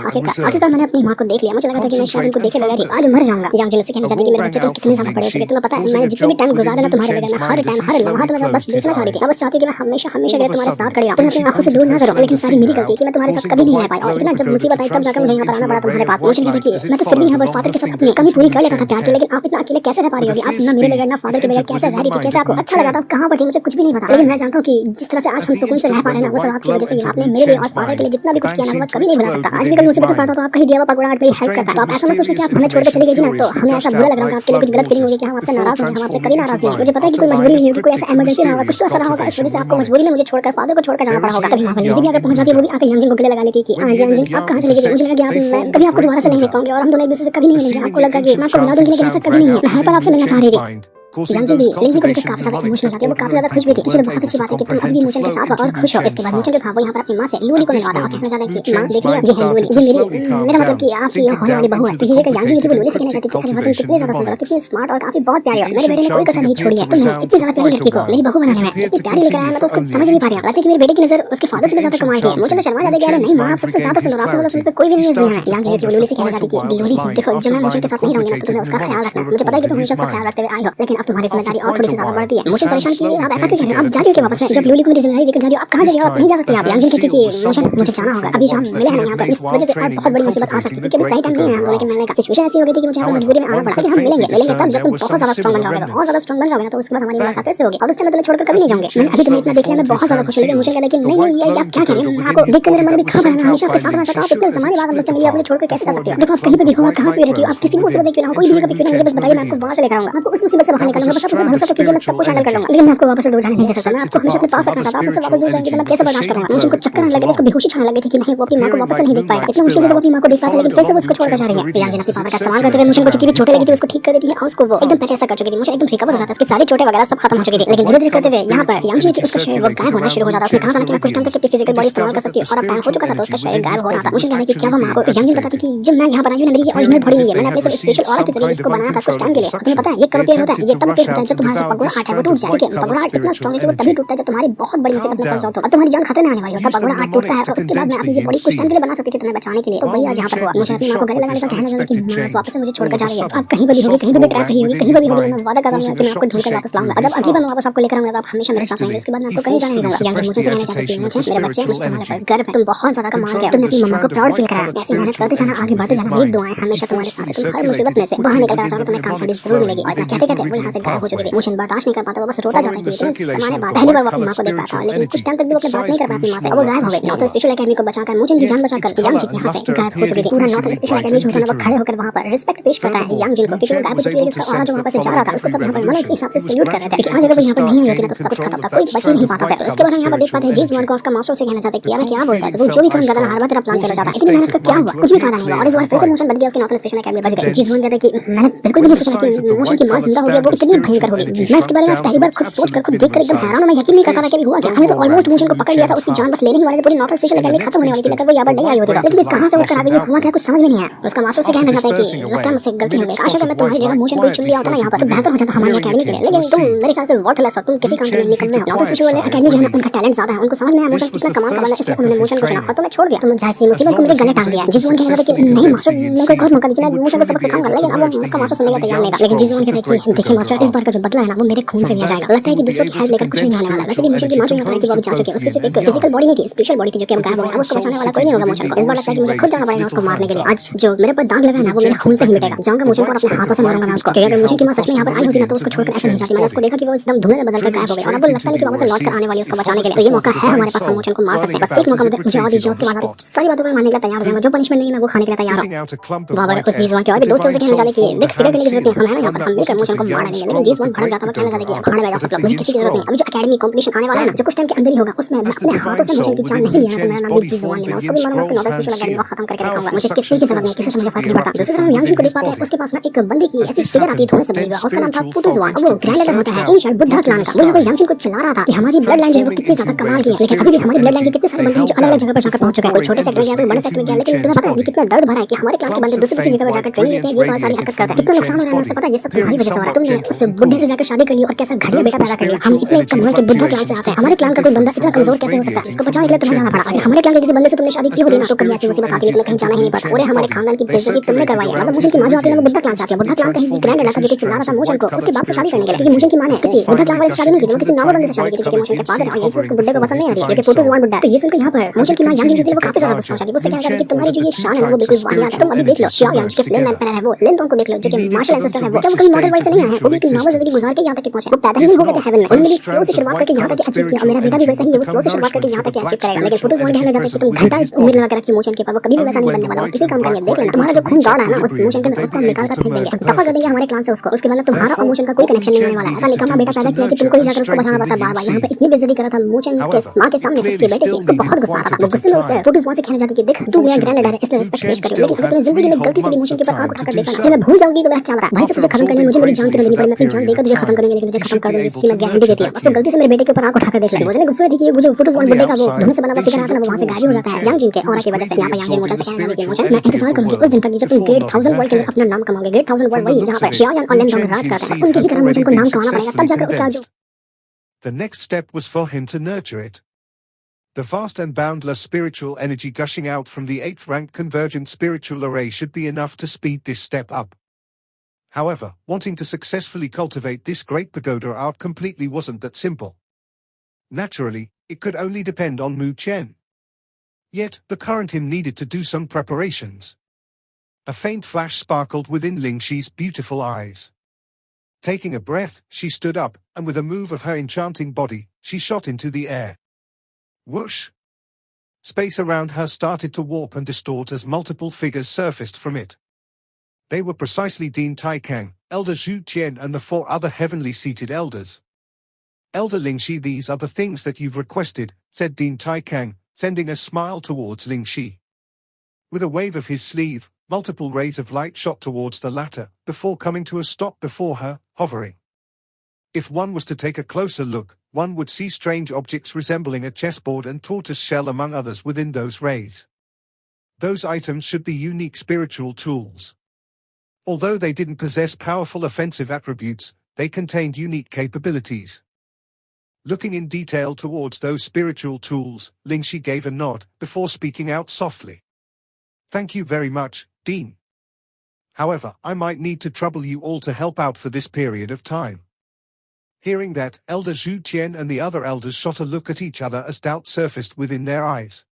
आखिरकार मैंने अपनी मां को देख लिया। मुझे लगा था कि मैं शायद उनको देखे बगैर ही आज मर जाऊंगा। यांग जिन से कहना चाहती कि मेरे बच्चे तुम कितने ज्यादा बड़े हो चुके, तुम्हें पता है मैंने जितने भी टाइम गुजारा ना तुम्हारे बगैर, मैं हर टाइम हर लम्हा तुम्हें बस देखना चाहती थी। मैं बस चाहती कि मैं हमेशा हमेशा के लिए तुम्हारे साथ खड़ी रहूं, तुम्हें अपनी आंखों से दूर ना करो। लेकिन सारी मेरी गलती कि मैं तुम्हारे साथ कभी नहीं रह पाई, और इतना जब मुसीबत आई तब जाकर मुझे यहाँ पर आना पड़ा तुम्हारे पास। मुझे कहती कि मैं तो फिर भी यहाँ पर फादर के साथ अपनी कमी पूरी कर लेता था प्यार की, लेकिन आप इतना अकेले कैसे रह पा रही होगी। आप ना मेरे बगैर ना फादर के बगैर कैसे रह रही थी, कैसे आपको अच्छा लगा था, कहाँ पर थी, मुझे कुछ भी नहीं पता। लेकिन मैं जानता हूँ कि जिस तरह से आज हम सुकून से रह पा रहे हैं ना, वो सब आपकी वजह से। आपने मेरे लिए और फादर के लिए जितना भी कुछ किया ना, वो कभी नहीं भुला सकता। आज भी कभी मुसीबत में पड़ता तो आपका ही दिया हुआ पगोड़ा आर्ट मेरी हेल्प करता। तो आप ऐसा मत सोचिए कि आप हमें छोड़कर चली गई थी ना, तो हमें ऐसा बुरा लग रहा होगा, आपके लिए कुछ गलत फीलिंग होगी कि हम आपसे नाराज होंगे। हम आपसे कभी नाराज नहीं। मुझे पता है कि कोई मजबूरी हुई होगी, कोई ऐसा इमरजेंसी रहा होगा, कुछ तो ऐसा रहा होगा, इस वजह से आपको मजबूरी में मुझे छोड़कर फादर को छोड़कर जाना पड़ा होगा। कभी वहाँ पर लिज़ी भी अगर पहुंच जाती है, वो भी आकर यांजिन को गले लगा लेती कि आंटी यांजिन आप कहाँ चली गई। मुझे लगा कि मैं कभी आपको दोबारा से नहीं देख पाऊंगी और हम दोनों एक दूसरे से कभी नहीं मिलेंगे। आपको लगा कि मैं आपको मिला दूंगी, लेकिन ऐसा कभी नहीं है। मैं हर पल आपसे मिलना चाह रही थी। यांजिन भी लिज़ी को लेकर काफी ज्यादा इमोशनल होती है, वो काफी ज्यादा खुश भी थी। चलो बहुत अच्छी बात है कि तुम अभी भी मोचन के साथ हो और खुश हो। इसके बाद मोचन जो था वो यहाँ पर अपनी माँ से लूली को मिलवाता और कहना चाहता है कि माँ देख रही है, ये है लूली, ये मेरा मतलब कि आपकी होने वाली बहू है। तो ये लेकर यांजिन जो थी वो लूली से कहना चाहती थी अरे वाह तुम कितनी ज्यादा सुंदर हो, कितनी स्मार्ट और काफी बहुत प्यारी हो। मेरे बेटे ने कोई कसर नहीं छोड़ी है, तुमने इतनी ज्यादा प्यारी लड़की को मेरी बहू बनाने में इतनी प्यारी लेकर आया। मैं तो उसको समझ नहीं पा रही हूँ। लगता है कि मेरे बेटे की नजर उसके फादर से भी ज्यादा कमाल की है। मोचन तो शर्मा जाता है कि नहीं माँ आप सबसे ज्यादा सुंदर, आपसे ज्यादा सुंदर कोई भी नहीं है इस दुनिया में। यांजिन जो थी वो लूली से कहना चाहती कि लूली देखो जब मैं मोचन के साथ नहीं रहूंगी ना, तो तुम्हें उसका ख्याल रखना। मुझे पता है कि तुम हमेशा उसका ख्याल रखते हुए आई हो, लेकिन अब तुम्हारी जिम्मेदारी और थोड़ी सी ज्यादा बढ़ती है। मोचन परेशान की आप ऐसा क्यों कर रहे हो, आप जा क्यों वापस। जब लूली को मेरी जिम्मेदारी देकर जा रही हो, आप कहाँ जा रही हो, आप नहीं जा सकते। आप यांजिन कहती कि मोचन मुझे जाना होगा, अभी हम मिले हैं ना यहाँ पर, इस वजह से और बहुत बड़ी मुसीबत आ सकती थी कि सही टाइम नहीं है हम दोनों के मिलने का। सिचुएशन ऐसी हो गई थी कि मुझे यहाँ पर मजबूरी में आना पड़ा कि हम मिलेंगे तब जब तुम बहुत ज्यादा स्ट्रांग बन जाओगे। और ज्यादा स्ट्रांग बन जाओगे तो उसके बाद हमारी मुलाकात फिर से होगी और उस टाइम मैं तुम्हें छोड़कर कभी नहीं जाऊंगी। मैंने अभी तुम्हें इतना देख लिया, मैं बहुत ज्यादा खुश हुई। मुझे कहता है कि नहीं ये आप क्या कह रहे हैं, आपको देखकर मेरा मन भी खराब है। मैं हमेशा आपके साथ रहना चाहता हूँ। इतने ज़माने बाद मुझसे मिली, आप मुझे छोड़कर कैसे जा सकते हो। देखो आप कहीं पे भी हो, कहाँ पे रहती हो, आप किसी भी मुसीबत में क्यों ना हो, कोई भी जगह पे क्यों ना, मुझे बस बताइए, मैं आपको वहाँ से लेकर आऊंगा। आपको उस मुसीबत से बाहर निकालूंगा। बस आप मुझे भरोसा तो कीजिए, मैं सब कुछ हैंडल कर लूंगा। लेकिन मैं आपको वापस दूर जाने नहीं दे सकता। मैं आपको हमेशा अपने पास रखना चाहता हूँ। आप मुझसे वापस दूर जाएंगे तो मैं कैसे बर्दाश्त करूंगा। मुझे कुछ चक्कर आने लगे, उसको बेहोशी छाने लगी थी कि नहीं वो अपनी माँ को वापस नहीं देख पाएगा। इतना मुश्किल से वो अपनी माँ को देख पाता, लेकिन फिर से वो उसको छोड़कर जा रही है। यांजिन अपनी पावर का इस्तेमाल करते हुए मुझे को जितनी भी चोटें लगी थी उसको ठीक कर देती है और उसको वो एकदम पहले ऐसा कर चुकी थी। मुझे एकदम रिकवर हो जाता है, उसकी सारी चोटें वगैरह सब खत्म हो चुकी थी। लेकिन धीरे धीरे करते हुए यहाँ पर यांजिन की उसका शरीर वो गायब होना शुरू हो जाता है। उसने कहा था कि मैं कुछ टाइम तक अपनी फिजिकल बॉडी इस्तेमाल कर सकती हूँ और अब टाइम हो चुका था तो उसका शरीर गायब हो रहा था। मुझे कहना है कि क्या वो माँ को यांजिन बताती कि जब मैं यहाँ पर आई हूँ ना, मेरी ये ओरिजिनल बॉडी नहीं है, मैंने अपने स्पेशल ऑरा के जरिए इसको बनाया था कुछ टाइम के लिए। तुम्हें पता है ये कब होता है, ये तब होता है जब तुम्हारा जो पगोड़ा आर्ट है वो टूट जाए। ठीक है, पगोड़ा आर्ट इतना स्ट्रांग है कि वो तभी टूटता है जब तुम्हारी बहुत बड़ी मुसीबत में फंस जाओ तो तुम्हारी जान खतरे में आने वाली होता है। पगोड़ा आर्ट टूटता है और उसके बाद मैं अपनी ये बॉडी कुछ टाइम के लिए बना सकती थी तुम्हें बचाने के लिए। तो वही आज यहाँ पर हुआ। मुझे अपनी माँ को गले लगाने का कहना चाहता कि माँ वापस से मुझे छोड़कर जा रही है। आप कहीं भी होगी, कहीं भी ट्रैक रही होगी, कहीं भी होगी, मैं वादा करता हूँ कि मैं आपको ढूंढकर वापस लाऊंगा। और जब अगली बार वापस आपको लेकर आऊंगा तो आप हमेशा मेरे साथ रहेंगे। उसके बाद मैं आपको कहीं जाने नहीं दूंगा। यांजिन मुझे कहना चाहती है मुझे मेरे बच्चे, मुझे तुम्हारे पर गर्व है। तुम बहुत ज्यादा कमाल के हो। तुमने अपनी मम्मा को प्राउड फील कराया। ऐसी मेहनत करते जाना, आगे बढ़ते जाना, मेरी दुआएं हमेशा तुम्हारे साथ है। तुम हर मुसीबत में से बाहर निकल कर जाओगे, तुम्हें कामयाबी जरूर मिलेगी। और कहते कहते वो यहाँ से गायब हो चुकी थी। मुझे बर्दाश्त नहीं कर पाता, वो बस रोता जाता कि हमारे बाद पहली बार वो अपनी माँ को देख पाता था, लेकिन कुछ टाइम तक भी वो अपनी बात नहीं कर पाया अपनी माँ से। वो गायब हो गई। नॉर्थन स्पेशल एकेडमी को बचाकर मुझे की जान बचाकर यांजिन यहाँ से गायब हो चुकी थी। पूरा नॉर्थन स्पेशल एकेडमी जो है वो खड़े होकर वहाँ पर रिस्पेक्ट पेश करता है यांजिन को, क्योंकि वो गायब हो चुकी है। उसका ऑरा जो वहाँ पर से जा रहा था उसको सब यहाँ पर मतलब इस हिसाब से सैल्यूट कर रहे थे। लेकिन आज अगर वो यहाँ पर नहीं होती ना तो सब कुछ खत्म था, कोई बच ही नहीं पाता। फिर इसके बाद हम यहाँ पर देख पाते हैं जिस वन को उसका मास्टर से कहना चाहते कि मैं क्या बोलता है, तो वो जो भी काम करता है हर बार तेरा प्लान फेल हो जाता है। इतनी मेहनत का क्या हुआ, कुछ भी फायदा नहीं हुआ। और इस बार फिर से मोशन बच गया, उसके नॉर्थन स्पेशल एकेडमी बच गई। जिस वन कहता है कि मैंने बिल्कुल भी नहीं सोचा कि मोशन की माँ जिंदा होगी, वो इतनी भयंकर होगी। मैं इसके बारे में पहली बार खुद सोच कर खुद देख कर एकदम हैरान हूं। मैं यकीन नहीं कर पा रहा कि हुआ क्या। हमने तो ऑलमोस्ट मोशन को पकड़ लिया था, उसकी जान बस लेने ही वाले थे। पूरी नॉर्थन स्पेशल एकेडमी खत्म होने वाली थी, लेकिन वो यहाँ पर नहीं आई होती। लेकिन कहां से उठकर आ गई, हुआ क्या कुछ समझ में नहीं आया। उसका मास्टर से कहना चाहता है कि लगता है मुझसे गलती हो गई, काश अगर मैं तुम्हारी जगह मोशन को चुन लिया होता ना यहाँ पर तो बेहतर हो जाता हमारी एकेडमी के लिए। लेकिन तुम मेरे ख्याल से वर्थलेस हो, तुम किसी काम के लिए निकलने हो। नॉर्थन स्पेशल एकेडमी जो है उनका टैलेंट ज्यादा है, उनको समझ में आया मोशन कितना कमाल का बंदा है, इसलिए उन्होंने मोशन को चुना और तुम्हें छोड़ दिया। तुम जैसी मुसीबत को मेरे गले टांग दिया। जिस वन कहना था कि नहीं मास्टर मेरे को एक और मौका दीजिए, मैं मोशन को सबक सिखाऊंगा। लेकिन अब उसका मास्टर सुनने का तैयार नहीं था। लेकिन जिस वन कहता है कि देखिए मास्टर इस बार का जो बदला है ना वो मेरे खून से लिया जाएगा। लगता है कि दूसरों की हेल्प लेकर कुछ नहीं होने वाला। वैसे भी मोशन की मां जो यहाँ पर थी वो भी जा चुकी है। उसकी सिर्फ एक फिजिकल बॉडी नहीं थी, स्पिरिचुअल बॉडी थी जो कि अब गायब हो गई। अब उसको बचाने वाला कोई नहीं होगा मोशन को। इस बार लगता है कि मुझे खुद जाना पड़ेगा उसको मारने के लिए। आज जो मेरे पर दाग लगा है ना वो मेरे खून से ही मिटेगा। जाऊंगा मोशन को और अपने हाथों से मारूंगा मैं उसको। अगर मोशन की मां सच में यहाँ पर आई होती ना तो उसको छोड़कर ऐसे नहीं जाती। मैंने उसको देखा कि वो एकदम धुएं में बदलकर गायब हो गई और अब वो लगता नहीं कि वापस से लौट कर आने वाली है उसको बचाने के लिए। तो ये मौका है हमारे पास, हम मोशन को मार सकते हैं। बस एक मौका मुझे और दीजिए, उसके बाद सारी बातों को मानने के लिए तैयार हो जाऊंगा। जो पनिशमेंट देंगे मैं वो खाने के लिए तैयार हूं। वहां पर उस जीवन के और भी दोस्तों से कहना चाहते कि देख फिक्र करने की जरूरत नहीं, हम हैं यहाँ पर, हम मिलकर मोशन को मार देंगे। लेकिन जीवन भड़क जाता है, कहना चाहते कि खाने में जा सब लोग, मुझे किसी की जरूरत नहीं। अभी जो एकेडमी कंपटीशन आने वाला है ना जो कुछ टाइम के अंदर ही होगा, उसमें मैं अपने हाथों से मोशन की जान नहीं लिया तो मेरा नाम भी जीवन है, उसको भी मारूंगा, उसके नॉलेज स्पेशल एकेडमी को खत्म करके रखूंगा। मुझे किसी की जरूरत नहीं, किसी से मुझे फर्क नहीं पड़ता। दूसरी तरफ हम यांजिन को देख पाते हैं, उसके पास ना एक बंदे की ऐसी फिगर आती है धोने से बनी हुई, उसका नाम था फुटुजुआन। वो ग्रैंड लीडर होता है इन शर्ट बुद्धा क्लान का। वो यहाँ पर यांजिन को चिल्ला रहा था कि हमारी ब्लड लाइन जो है वो कितनी ज्यादा कमाल की है। लेकिन अभी भी हमारी ब्लड लाइन के कितने सारे बंदे हैं जो अलग अलग जगह पर जाकर पहुंच चुके हैं। कोई छोटे सेक्टर में गया, कोई बड़े सेक्टर में गया। लेकिन तुम्हें पता है कि कितना दर्द भरा है कि हमारे क्लान के बंदे दूसरी जगह पर जाकर ट्रेनिंग लेते हैं, ये बहुत सारी हरकत करते हैं। कितना नुकसान हो रहा है मुझे पता है, ये सब तुम्हारी वजह से हो रहा है। तुमने उस बुड्ढे से जाकर शादी कर ली और कैसा घटिया बेटा पैदा कर लिया। हम इतने कम हुए कि बुद्धा क्लान से आते हैं, हमारे क्लान का कोई बंदा इतना कमजोर कैसे हो सकता है जिसको बचाने के लिए तुम्हें जाना पड़ा। अगर हमारे क्लान के किसी बंदे से तुमने शादी की होती ना तो कभी ऐसी मुसीबत आती है तुम्हें कहीं जाना ही नहीं पड़ता। और हमारे खानदान की बेइज्जती तुमने करवाई है। मतलब मोशन की मां जो आती है ना वो बुद्धा क्लान से आती है। बुद्धा क्लान का ही ग्रैंड लीडर था जो कि चिल्ला रहा था मोशन को उसके बाप से शादी करने के लिए, क्योंकि मोशन की मां ने किसी बुद्धा क्लान वाले से शादी नहीं की थी, वो किसी नॉर्मल बंदे से शादी की थी जो कि मोशन के फादर है। और यही उसको बुड्ढे को पसंद नहीं आती क्योंकि फुटुजुआन बुड्ढा है। तो ये सुनकर यहाँ पर मोशन की मां यांजिन जो थी वो काफी ज्यादा गुस्सा हो जाती है। वो कहना चाहती है कि तुम्हारी जो ये शान है वो बिल्कुल वाहियात है। तुम अभी देख लो शियाओ यांग के फ्लेम एम्पायर है वो, लिन तोंग को देख लो जो कि मार्शल एंसेस्टर है, वो क्या वो कहीं मॉडल वर्ल्ड से नहीं आए हैं। वो भी एक नॉर्मल जिंदगी गुजार के यहाँ तक पहुंचे। वो पैदा ही नहीं हो गए थे हेवन में, उन्होंने भी स्लो से शुरुआत करके यहाँ तक अचीव किया। और मेरा बेटा भी वैसा ही है, वो स्लो से शुरुआत करके यहाँ तक अचीव करेगा। लेकिन फोटोज वन कहना चाहते हैं कि तुम घंटा उम्मीद लगा के रखिए मोशन के ऊपर, वो कभी भी वैसा नहीं बनने वाला। किसी काम का नहीं, देख लेना तुम्हारा जो खून दौड़ रहा है ना उस मोशन के अंदर, उसको हम निकाल कर फेंक देंगे, दफा कर देंगे हमारे क्लान से उसको। उसके बाद तुम्हारा और मोशन का कोई कनेक्शन नहीं होने वाला है। ऐसा निकम्मा बेटा पैदा किया कि तुमको ही जाकर उसको बचाना पड़ता है बार बार। यहाँ पे इतनी बेइज्जती करा था मोशन के माँ के सामने उसके बेटे की, उसको बहुत गुस्सा आ रहा था। वो गुस्से में उसे फोटोज वन से कहना चाहती कि देख तू मेरा ग्रैंड है, इसलिए रिस्पेक्ट पेश करियो। लेकिन अगर तुमने जिंदगी में गलती से भी मोशन के ऊपर आंख उठाकर देखा ना, मैं भूल जाऊंगी तो मेरा क्या हो रहा है। भाई से तुझे खत्म करने में मुझे मेरी जान क्यों देनी पड़ी, मैं अपनी जान देकर तुझे खत्म करेंगे, लेकिन तुझे खत्म कर देंगे, इसकी मैं गारंटी देती हूं। बस तो गलती से मेरे बेटे के ऊपर आंख उठाकर देख ली। मुझे गुस्से थी कि मुझे फोटोज वन बुड्ढे का वो धुएं से बना हुआ फिगर आता है ना, वो वहां से गायब हो जाता है यांग जिन के ऑरा की वजह से। यहाँ पे यांग जिन मोशन से कहना कि मोशन मैं इंतजार करूंगी उस दिन तक जब तुम ग्रेड 1000 वर्ल्ड के अंदर अपना नाम कमाओगे। ग्रेड 1000 वर्ल्ड वही जहां पर शियायान और लेन दोनों राज करते हैं, उनके ही तरह मोशन को नाम कमाना पड़ेगा, तब जाकर उसका जो The next step was for him to nurture it. The vast and boundless spiritual energy gushing out from the 8th rank convergent spiritual array should be enough to speed this step up. However, wanting to successfully cultivate this great pagoda art completely wasn't that simple. Naturally, it could only depend on Mu Chen. Yet, the current him needed to do some preparations. A faint flash sparkled within Ling Shi's beautiful eyes. Taking a breath, she stood up, and with a move of her enchanting body, she shot into the air. Whoosh! Space around her started to warp and distort as multiple figures surfaced from it. They were precisely Dean Taikang, Elder Zhu Qian and the 4 other heavenly seated elders. Elder Lingxi, these are the things that you've requested, said Dean Taikang, sending a smile towards Lingxi. With a wave of his sleeve, multiple rays of light shot towards the latter, before coming to a stop before her, hovering. If one was to take a closer look, one would see strange objects resembling a chessboard and tortoise shell among others within those rays. Those items should be unique spiritual tools. Although they didn't possess powerful offensive attributes, they contained unique capabilities. Looking in detail towards those spiritual tools, Lingxi gave a nod, before speaking out softly. Thank you very much, Dean. However, I might need to trouble you all to help out for this period of time. Hearing that, Elder Zhu Qian and the other elders shot a look at each other as doubt surfaced within their eyes.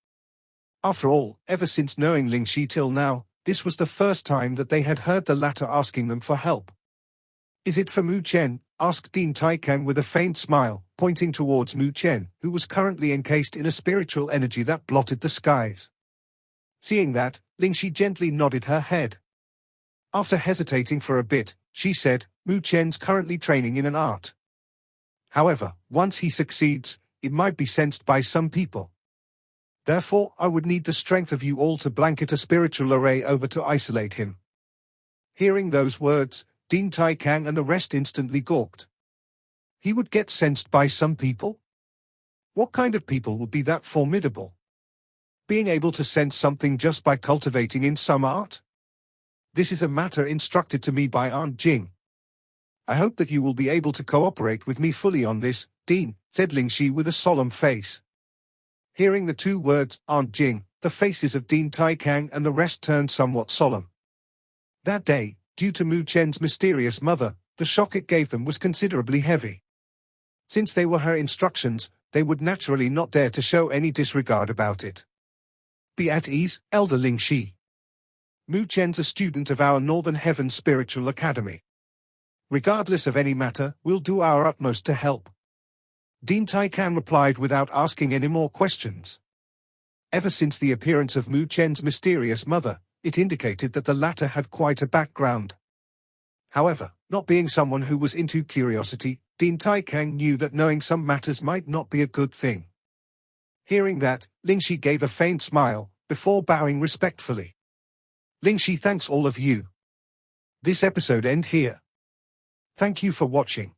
After all, ever since knowing Lingxi till now, this was the first time that they had heard the latter asking them for help. Is it for Mu Chen? Asked Dean Taikang with a faint smile, pointing towards Mu Chen, who was currently encased in a spiritual energy that blotted the skies. Seeing that, Lingxi gently nodded her head. After hesitating for a bit, she said, Mu Chen's currently training in an art. However, once he succeeds, it might be sensed by some people. Therefore, I would need the strength of you all to blanket a spiritual array over to isolate him. Hearing those words, Dean Taikang and the rest instantly gawked. He would get sensed by some people? What kind of people would be that formidable? Being able to sense something just by cultivating in some art? This is a matter instructed to me by Aunt Jing. I hope that you will be able to cooperate with me fully on this, Dean, said Lingxi with a solemn face. Hearing the 2 words, Aunt Jing, the faces of Dean Taikang and the rest turned somewhat solemn. That day, due to Mu Chen's mysterious mother, the shock it gave them was considerably heavy. Since they were her instructions, they would naturally not dare to show any disregard about it. Be at ease, Elder Lingxi. Mu Chen's a student of our Northern Heaven Spiritual Academy. Regardless of any matter, we'll do our utmost to help. Dean Taikang replied without asking any more questions. Ever since the appearance of Mu Chen's mysterious mother, it indicated that the latter had quite a background. However, not being someone who was into curiosity, Dean Taikang knew that knowing some matters might not be a good thing. Hearing that, Lingxi gave a faint smile, before bowing respectfully. Lingxi thanks all of you. This episode ends here. Thank you for watching.